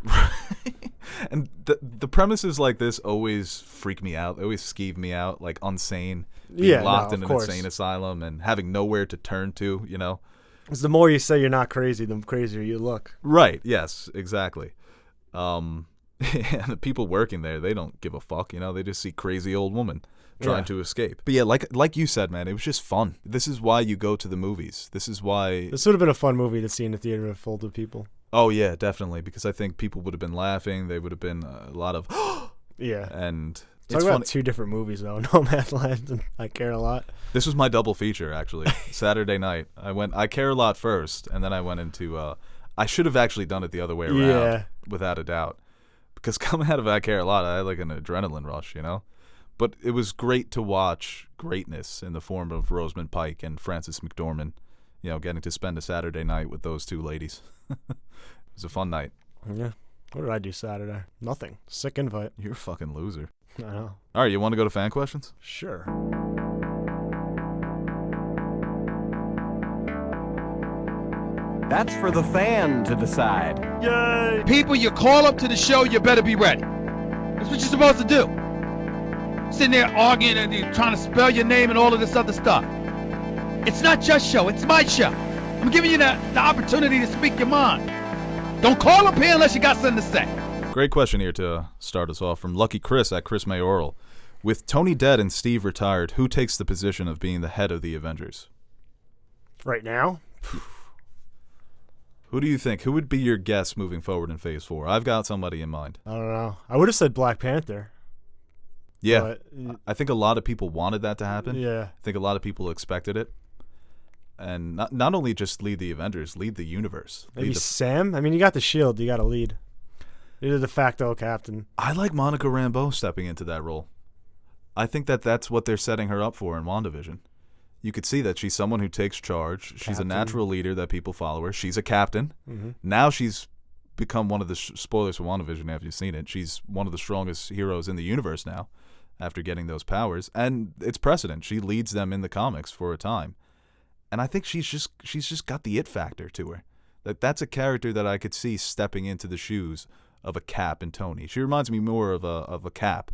And the premises like this always freak me out. They always skeeve me out, like Unsane, being locked in an insane asylum and having nowhere to turn to, you know? Because the more you say you're not crazy, the crazier you look. Right. Yes, exactly. And the people working there, they don't give a fuck, you know? They just see crazy old woman trying to escape. But yeah, like you said, man, it was just fun. This is why you go to the movies. This is why... This would have been a fun movie to see in the theater full of people. Oh, yeah, definitely. Because I think people would have been laughing. They would have been a lot of... Yeah. And... Talk about two different movies, though. Nomadland and I Care a Lot. This was my double feature, actually. Saturday night. I went I Care a Lot first, and then I went into... I should have actually done it the other way around, without a doubt. Because coming out of I Care a Lot, I had like an adrenaline rush, you know? But it was great to watch greatness in the form of Rosamund Pike and Frances McDormand, you know, getting to spend a Saturday night with those two ladies. It was a fun night. Yeah. What did I do Saturday? Nothing. Sick invite. You're a fucking loser. I know. All right, you want to go to fan questions? Sure. That's for the fan to decide. Yay! People, you call up to the show, you better be ready. That's what you're supposed to do. sitting there arguing and you're trying to spell your name and all of this other stuff. It's not your show. It's my show. I'm giving you the opportunity to speak your mind. Don't call up here unless you got something to say. Great question here to start us off from Lucky Chris at Chris Mayoral. With Tony dead and Steve retired, who takes the position of being the head of the Avengers? Right now? Who do you think? Who would be your guess moving forward in Phase 4? I've got somebody in mind. I don't know. I would have said Black Panther. Yeah, But, I think a lot of people wanted that to happen. yeah. I think a lot of people expected it. And not only just lead the Avengers, lead the universe. Maybe Lead the Sam? I mean, you got the shield. You got to lead. You're the de facto captain. I like Monica Rambeau stepping into that role. I think that's what they're setting her up for in WandaVision. You could see that she's someone who takes charge. She's a Captain. natural leader that people follow her. She's a captain. Mm-hmm. Now she's become one of the spoilers for WandaVision after you've seen it. She's one of the strongest heroes in the universe now after getting those powers. And it's precedent. She leads them in the comics for a time. And I think she's just got the it factor to her. That's a character that I could see stepping into the shoes of a Cap and Tony. She reminds me more of a Cap.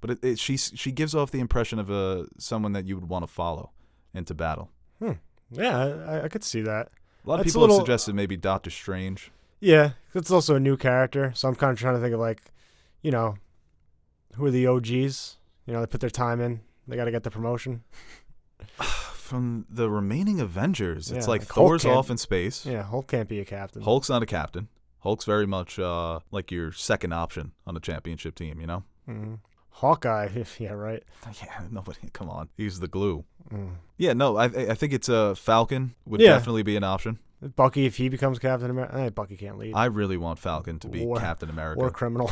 But she gives off the impression of someone that you would want to follow into battle. Yeah, I could see that. A lot of That's people a little- have suggested maybe Doctor Strange. Yeah, it's also a new character, so I'm kind of trying to think of, like, you know, who are the OGs? You know, they put their time in. They got to get the promotion. From the remaining Avengers, it's Yeah, like like Hulk Thor's can't- off in space. Yeah, Hulk can't be a captain. Hulk's not a captain. Hulk's very much like your second option on a championship team, you know? Mm-hmm. Hawkeye, yeah, right. Yeah, nobody, come on. He's the glue. Mm. Yeah, no, I think it's Falcon would Yeah. definitely be an option. Bucky, if he becomes Captain America, Bucky can't lead. I really want Falcon to be War- Captain America. War criminal.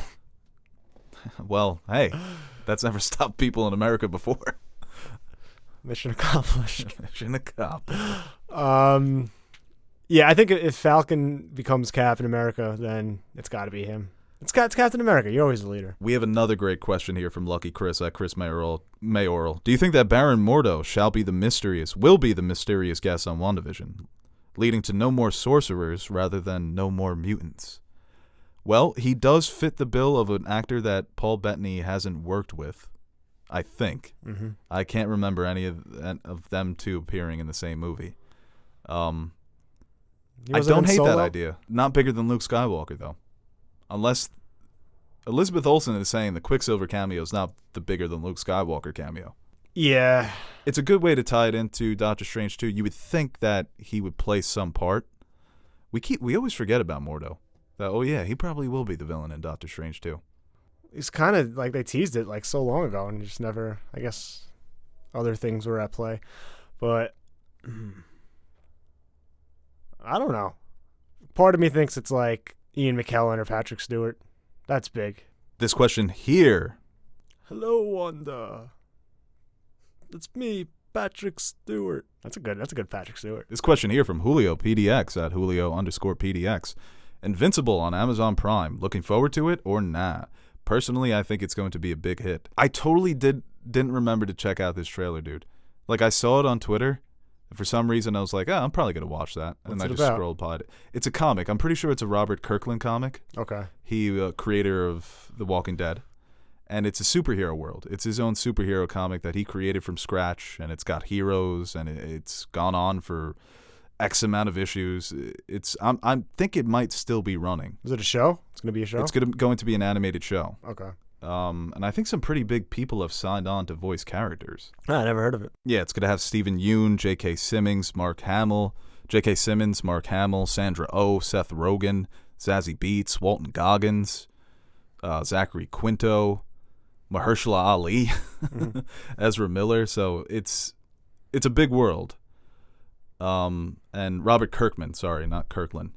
Well, hey, that's never stopped people in America before. Mission accomplished. Mission accomplished. Yeah, I think if Falcon becomes Captain America, then it's got to be him. It's Captain America. You're always the leader. We have another great question here from Lucky Chris at Chris Mayoral. Do you think that Baron Mordo will be the mysterious guest on WandaVision, leading to no more sorcerers rather than no more mutants? Well, he does fit the bill of an actor that Paul Bettany hasn't worked with, I think. Mm-hmm. I can't remember any of them two appearing in the same movie. I don't hate that idea. Not bigger than Luke Skywalker, though. Unless Elizabeth Olsen is saying the Quicksilver cameo is not the bigger than Luke Skywalker cameo. Yeah. It's a good way to tie it into Doctor Strange, too. You would think that he would play some part. We always forget about Mordo. That, oh, yeah, he probably will be the villain in Doctor Strange, too. It's kind of like they teased it like so long ago and just never, I guess, other things were at play. But I don't know. Part of me thinks it's like Ian McKellen or Patrick Stewart. That's big. This question here. Hello, Wanda. It's me, Patrick Stewart. That's a good Patrick Stewart. This question here from Julio PDX at Julio_PDX. Invincible on Amazon Prime. Looking forward to it or nah? Personally, I think it's going to be a big hit. I totally didn't remember to check out this trailer, dude. Like, I saw it on Twitter. For some reason, I was like, I'm probably going to watch that. And What's I it just about? scrolled by it. It's a comic. I'm pretty sure it's a Robert Kirkland comic. Okay. He, creator of The Walking Dead. And it's a superhero world. It's his own superhero comic that he created from scratch. And it's got heroes. And it's gone on for X amount of issues. I think it might still be running. Is it a show? It's going to be a show? It's going to be an animated show. Okay. And I think some pretty big people have signed on to voice characters. I never heard of it. Yeah, it's going to have Stephen Yeun, J.K. Simmons, Mark Hamill, Sandra Oh, Seth Rogen, Zazie Beetz, Walton Goggins, Zachary Quinto, Mahershala Ali, Ezra Miller. So it's a big world. And Robert Kirkman, sorry, not Kirkland.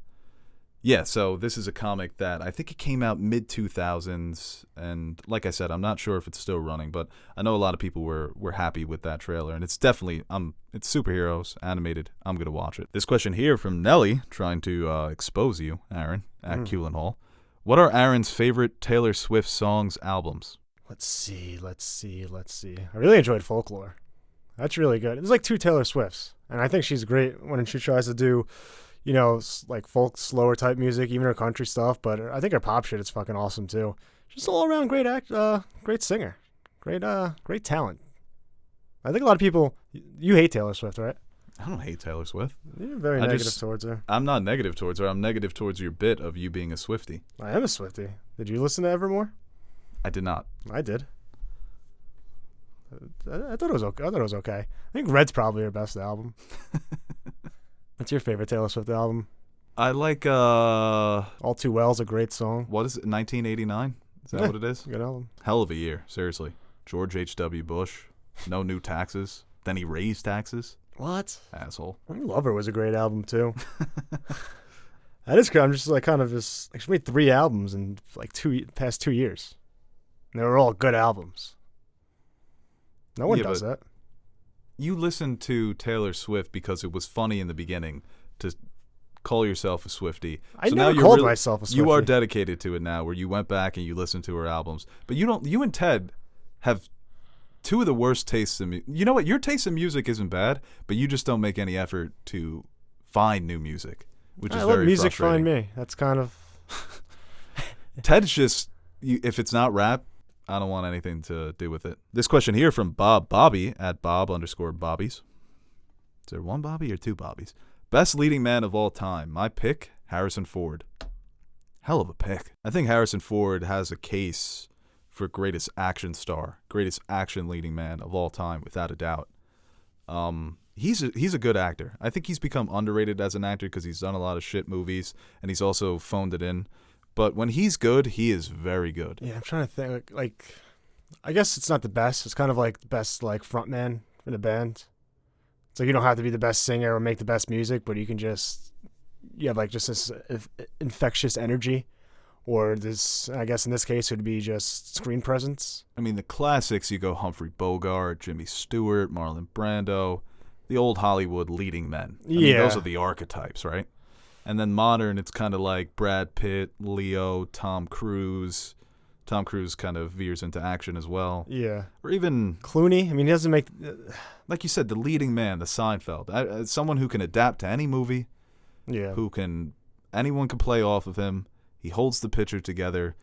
Yeah, so this is a comic that I think it came out mid-2000s, and like I said, I'm not sure if it's still running, but I know a lot of people were happy with that trailer, and it's definitely, it's superheroes, animated, I'm going to watch it. This question here from Nelly, trying to expose you, Aaron, at Culin Hall. What are Aaron's favorite Taylor Swift songs, albums? Let's see. I really enjoyed Folklore. That's really good. There's like 2 Taylor Swifts, and I think she's great when she tries to do, you know, like folk, slower type music, even her country stuff. But I think her pop shit is fucking awesome too. Just all around great great singer. Great talent. I think a lot of people. You hate Taylor Swift, right? I don't hate Taylor Swift. You're very I negative just- towards her. I'm not negative towards her. I'm negative towards your bit of you being a Swiftie. I am a Swiftie. Did you listen to Evermore? I did not. I did. I thought it was okay. I think Red's probably her best album. What's your favorite Taylor Swift album? I like All Too Well's a great song. what is it? 1989? Is that Yeah. what it is? Good album. Hell of a year, seriously. George H.W. Bush, no new taxes. Then he raised taxes. What? Asshole. Lover was a great album too. That is good. I'm just like kind of just like she made 3 albums in like past 2 years. And they were all good albums. No one Yeah, does but that. You listened to Taylor Swift because it was funny in the beginning to call yourself a Swiftie. I so never now you're called really- myself a Swiftie. You are dedicated to it now, where you went back and you listened to her albums. But you don't. You and Ted have two of the worst tastes in music. You know what? Your taste in music isn't bad, but you just don't make any effort to find new music, which is I let very music frustrating. find me. That's kind of Ted's just, if it's not rap, I don't want anything to do with it. This question here from Bob Bobby at Bob_Bobbies. Is there one Bobby or two Bobbies? Best leading man of all time. My pick, Harrison Ford. Hell of a pick. I think Harrison Ford has a case for greatest action star, greatest action leading man of all time, without a doubt. He's a good actor. I think he's become underrated as an actor because he's done a lot of shit movies and he's also phoned it in. But when he's good, he is very good. yeah. I'm trying to think. Like, I guess it's not the best. It's kind of like the best like frontman in a band. It's like you don't have to be the best singer or make the best music, but you have like just this infectious energy, or this. I guess in this case it would be just screen presence. I mean, the classics, you go Humphrey Bogart, Jimmy Stewart, Marlon Brando, the old Hollywood leading men. I mean, Yeah. those are the archetypes, right? And then modern, it's kind of like Brad Pitt, Leo, Tom Cruise. Tom Cruise kind of veers into action as well. Yeah. Or even, Clooney. I mean, he doesn't make. like you said, the leading man, the Seinfeld. Someone who can adapt to any movie, Yeah. anyone can play off of him. He holds the picture together.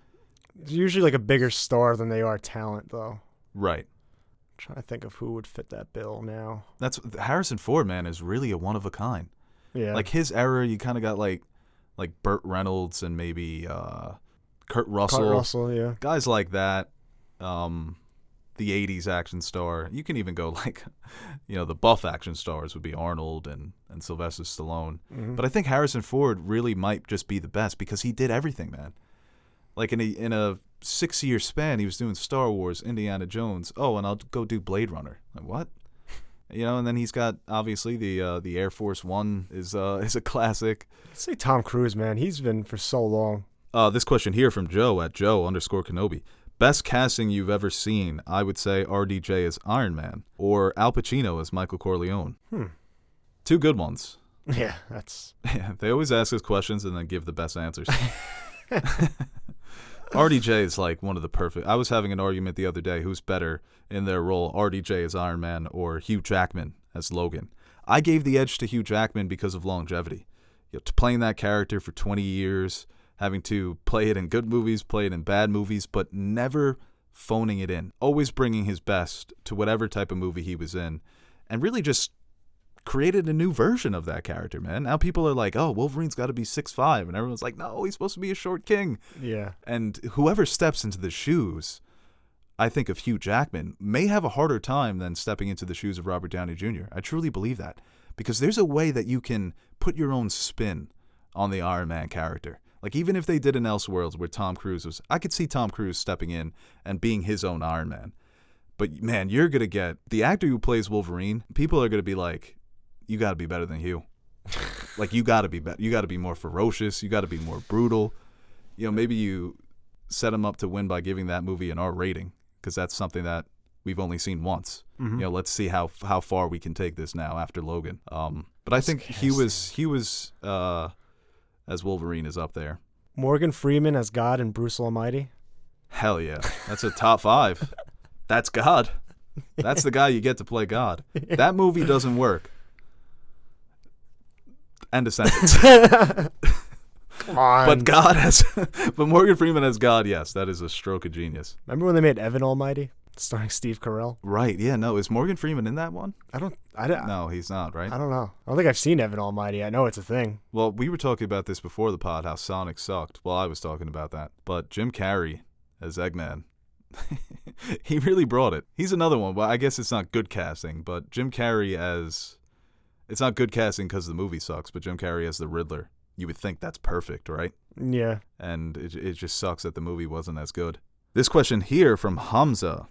It's usually like a bigger star than they are talent, though. Right. I'm trying to think of who would fit that bill now. That's Harrison Ford, man, is really a one of a kind. Yeah. Like his era, you kind of got like Burt Reynolds and maybe Kurt Russell. Kurt Russell, yeah. Guys like that. The 80s action star. You can even go like, the buff action stars would be Arnold and Sylvester Stallone. Mm-hmm. But I think Harrison Ford really might just be the best because he did everything, man. Like in a 6-year span, he was doing Star Wars, Indiana Jones. Oh, and I'll go do Blade Runner. Like what? And then he's got obviously the Air Force One is a classic. I'd say Tom Cruise, man. He's been for so long. This question here from Joe at Joe_Kenobi. Best casting you've ever seen, I would say RDJ as Iron Man or Al Pacino as Michael Corleone. Two good ones. Yeah, that's. They always ask us questions and then give the best answers. RDJ is like one of the perfect. I was having an argument the other day who's better in their role, RDJ as Iron Man or Hugh Jackman as Logan. I gave the edge to Hugh Jackman because of longevity. To playing that character for 20 years, having to play it in good movies, play it in bad movies, but never phoning it in. Always bringing his best to whatever type of movie he was in, and really just created a new version of that character, man. Now people are like, oh, Wolverine's got to be 6'5", and everyone's like, no, he's supposed to be a short king. Yeah. And whoever steps into the shoes, I think, of Hugh Jackman may have a harder time than stepping into the shoes of Robert Downey Jr. I truly believe that. Because there's a way that you can put your own spin on the Iron Man character. Like, even if they did in Elseworlds where Tom Cruise was... I could see Tom Cruise stepping in and being his own Iron Man. But, man, you're going to get... The actor who plays Wolverine, people are going to be like, you got to be better than Hugh. Like, you got to be better. You got to be more ferocious. You got to be more brutal. Maybe you set him up to win by giving that movie an R rating, because that's something that we've only seen once. Mm-hmm. Let's see how far we can take this now after Logan. But I think he was as Wolverine is up there. Morgan Freeman as God and Bruce Almighty. Hell yeah, that's a top 5. That's God. That's the guy you get to play God. That movie doesn't work. End of sentence. Come on. But Morgan Freeman as God, yes, that is a stroke of genius. Remember when they made Evan Almighty? starring Steve Carell. Right, yeah, no, is Morgan Freeman in that one? I don't No, he's not, right? I don't know. I don't think I've seen Evan Almighty. I know it's a thing. Well, we were talking about this before the pod, how Sonic sucked. Well, I was talking about that. But Jim Carrey as Eggman, he really brought it. He's another one. Well, I guess it's not good casting, but Jim Carrey as... It's not good casting because the movie sucks, but Jim Carrey as the Riddler, you would think that's perfect, right? Yeah. And it just sucks that the movie wasn't as good. This question here from Hamza.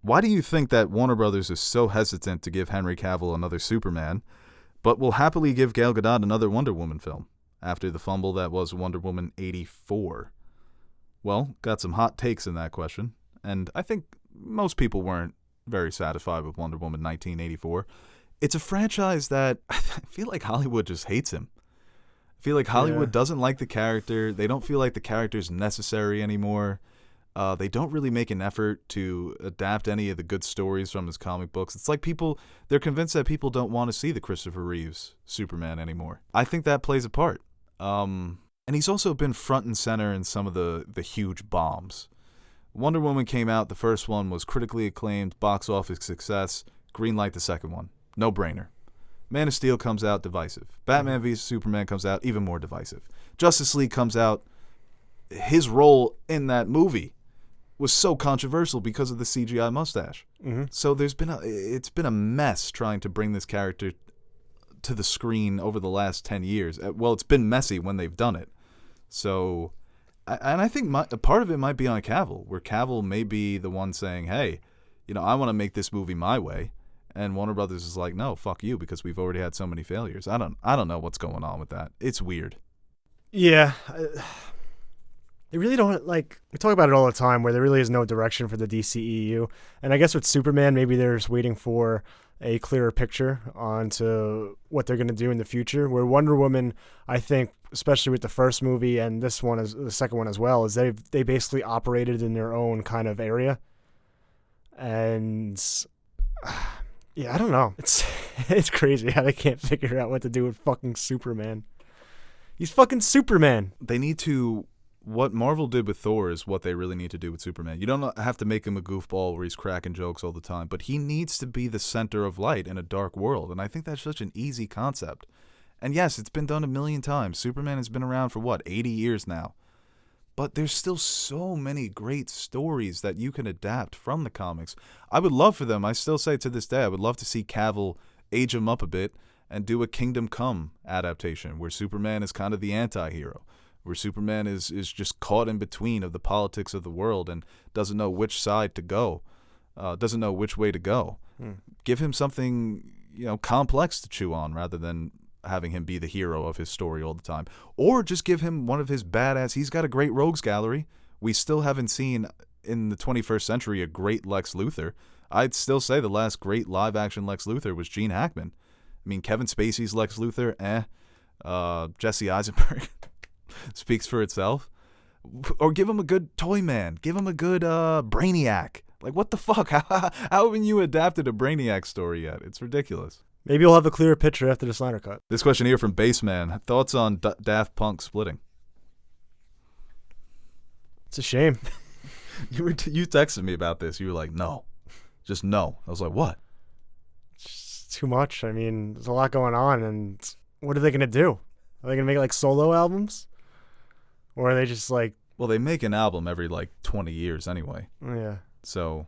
Why do you think that Warner Brothers is so hesitant to give Henry Cavill another Superman, but will happily give Gal Gadot another Wonder Woman film after the fumble that was Wonder Woman 84? Well, got some hot takes in that question, and I think most people weren't very satisfied with Wonder Woman 1984. It's a franchise that I feel like Hollywood just hates him. I feel like Hollywood doesn't like the character. They don't feel like the character's necessary anymore. They don't really make an effort to adapt any of the good stories from his comic books. It's like they're convinced that people don't want to see the Christopher Reeves Superman anymore. I think that plays a part. And he's also been front and center in some of the huge bombs. Wonder Woman came out. The first one was critically acclaimed, box office success. Greenlight the second one. No brainer. Man of Steel comes out, divisive. Batman v Superman comes out, even more divisive. Justice League comes out. His role in that movie was so controversial because of the CGI mustache. Mm-hmm. So it's been a mess trying to bring this character to the screen over the last 10 years. Well, it's been messy when they've done it. So, and I think a part of it might be on Cavill, where Cavill may be the one saying, hey, I want to make this movie my way. And Warner Brothers is like, no, fuck you, because we've already had so many failures. I don't know what's going on with that. It's weird. Yeah. They really don't, we talk about it all the time, where there really is no direction for the DCEU. And I guess with Superman, maybe they're just waiting for a clearer picture onto what they're going to do in the future. Where Wonder Woman, I think, especially with the first movie and this one, the second one as well, is they basically operated in their own kind of area. And yeah, I don't know. It's crazy how they can't figure out what to do with fucking Superman. He's fucking Superman. They need to... What Marvel did with Thor is what they really need to do with Superman. You don't have to make him a goofball where he's cracking jokes all the time, but he needs to be the center of light in a dark world, and I think that's such an easy concept. And yes, it's been done a million times. Superman has been around for, 80 years now? But there's still so many great stories that you can adapt from the comics. I would love for them, I still say to this day, I would love to see Cavill age him up a bit and do a Kingdom Come adaptation where Superman is kind of the anti-hero, where Superman is just caught in between of the politics of the world and doesn't know which side to go, doesn't know which way to go. Give him something, complex to chew on rather than having him be the hero of his story all the time. Or just give him one of his badass... He's got a great rogues gallery. We still haven't seen, in the 21st century, a great Lex Luthor. I'd still say the last great live-action Lex Luthor was Gene Hackman. I mean, Kevin Spacey's Lex Luthor, Jesse Eisenberg... speaks for itself. Or give him a good Toy Man. Give him a good Brainiac. What the fuck? How haven't you adapted a Brainiac story yet? It's ridiculous. Maybe you'll have a clearer picture after the Snyder Cut. This question here from Baseman. Thoughts on Daft Punk splitting? It's a shame. You texted me about this. You were like, no. Just no. I was like, what? It's too much. I mean, there's a lot going on, and what are they going to do? Are they going to make, solo albums? Or are they just, Well, they make an album every, 20 years anyway. Yeah. So,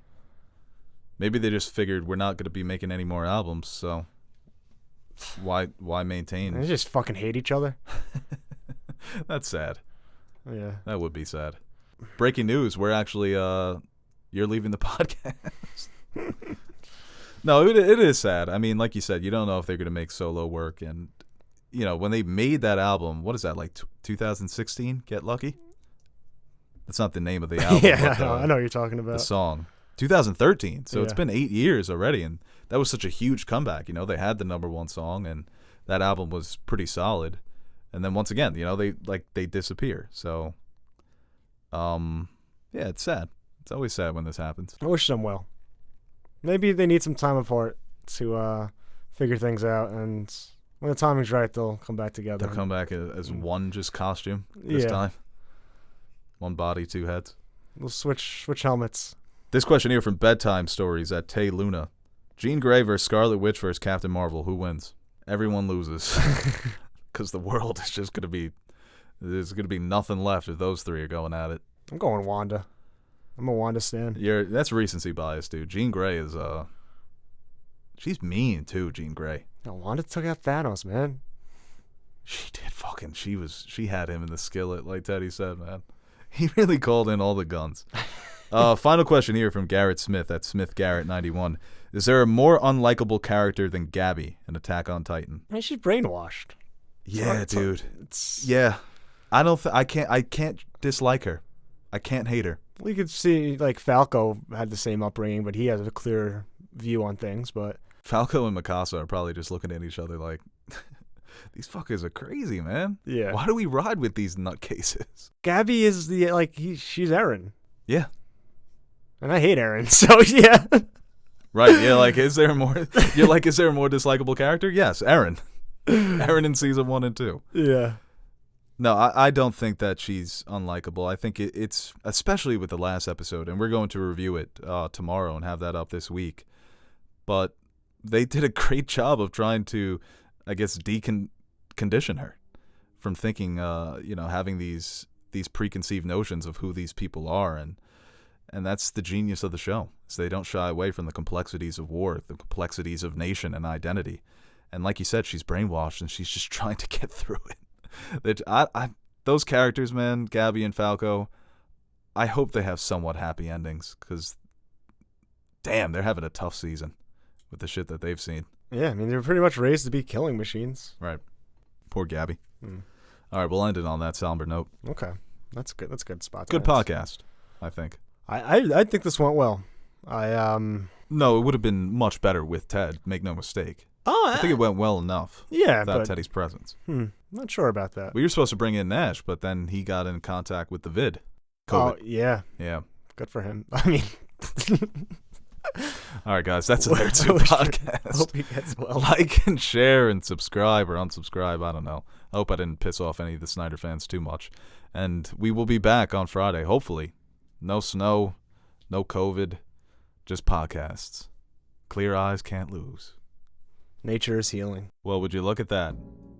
maybe they just figured we're not going to be making any more albums, so why maintain? They just fucking hate each other. That's sad. Yeah. That would be sad. Breaking news, we're actually, you're leaving the podcast. No, it is sad. I mean, like you said, you don't know if they're going to make solo work, and... when they made that album, what is that, 2016? Get Lucky? That's not the name of the album. Yeah, I know what you're talking about. The song. 2013. So It's Yeah. been 8 years already, and that was such a huge comeback. They had the #1 song, and that album was pretty solid. And then once again, they disappear. So, yeah, it's sad. It's always sad when this happens. I wish them well. Maybe they need some time apart to figure things out, and... when the timing's right, they'll come back together. They'll come back as one just costume this time. One body, two heads. We'll switch helmets. This question here from Bedtime Stories at Tay Luna. Jean Grey versus Scarlet Witch versus Captain Marvel. Who wins? Everyone loses. Because the world is just going to be... There's going to be nothing left if those three are going at it. I'm going Wanda. I'm a Wanda stan. That's recency bias, dude. Jean Grey is... She's mean, too, Jean Grey. No, Wanda took out Thanos, man. She did fucking... She had him in the skillet, like Teddy said, man. He really called in all the guns. Final question here from Garrett Smith at SmithGarrett91. Is there a more unlikable character than Gabby in Attack on Titan? I mean, she's brainwashed. Yeah, dude. Yeah. I can't dislike her. I can't hate her. We could see, like, Falco had the same upbringing, but he has a clear view on things, but... Falco and Mikasa are probably just looking at each other like, these fuckers are crazy, man. Yeah. Why do we ride with these nutcases? Gabby is she's Eren. Yeah. And I hate Eren, so yeah. Right, yeah, like, is there a more dislikable character? Yes, Eren. Eren in season 1 and 2. Yeah. No, I don't think that she's unlikable. I think it's, especially with the last episode, and we're going to review it tomorrow and have that up this week, but they did a great job of trying to, I guess, decondition her from thinking, having these preconceived notions of who these people are, and that's the genius of the show. So they don't shy away from the complexities of war, the complexities of nation and identity. And like you said, she's brainwashed and she's just trying to get through it. Those characters, man, Gabby and Falco, I hope they have somewhat happy endings because, damn, they're having a tough season with the shit that they've seen. Yeah, I mean, they're pretty much raised to be killing machines. Right. Poor Gabby. All right, we'll end it on that somber note. Okay. That's good. That's a good spot. Good podcast, I think. I think this went well. No, it would have been much better with Ted, make no mistake. Oh, I think it went well enough. Yeah, without but Teddy's presence. Not sure about that. We were supposed to bring in Nash, but then he got in contact with the vid. COVID. Oh, yeah. Yeah. Good for him. I mean... All right, guys, that's the Nerd Soup podcast. Hope he gets well. Like and share and subscribe or unsubscribe. I don't know. I hope I didn't piss off any of the Snyder fans too much. And we will be back on Friday, hopefully. No snow, no COVID, just podcasts. Clear eyes can't lose. Nature is healing. Well, would you look at that?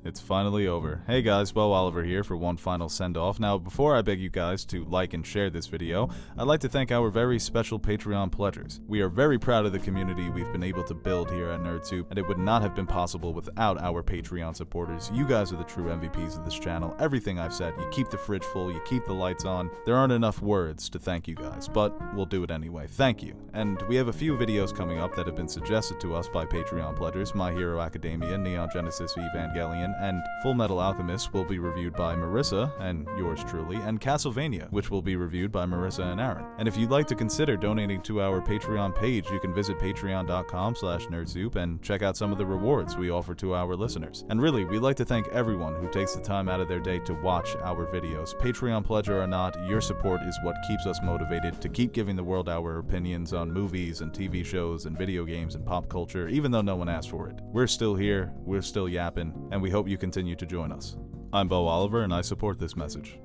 It's finally over. Hey guys, Bo Oliver here for one final send-off. Now, before I beg you guys to like and share this video, I'd like to thank our very special Patreon pledgers. We are very proud of the community we've been able to build here at Nerd Soup, and it would not have been possible without our Patreon supporters. You guys are the true MVPs of this channel. Everything I've said, you keep the fridge full, you keep the lights on. There aren't enough words to thank you guys, but we'll do it anyway. Thank you. And we have a few videos coming up that have been suggested to us by Patreon pledgers. My Hero Academia, Neon Genesis Evangelion, and Full Metal Alchemist will be reviewed by Marissa, and yours truly, and Castlevania, which will be reviewed by Marissa and Aaron. And if you'd like to consider donating to our Patreon page, you can visit patreon.com/nerdsoup and check out some of the rewards we offer to our listeners. And really, we'd like to thank everyone who takes the time out of their day to watch our videos. Patreon pledger or not, your support is what keeps us motivated to keep giving the world our opinions on movies and TV shows and video games and pop culture, even though no one asked for it. We're still here, we're still yapping, and we hope you continue to join us. I'm Bo Oliver, and I support this message.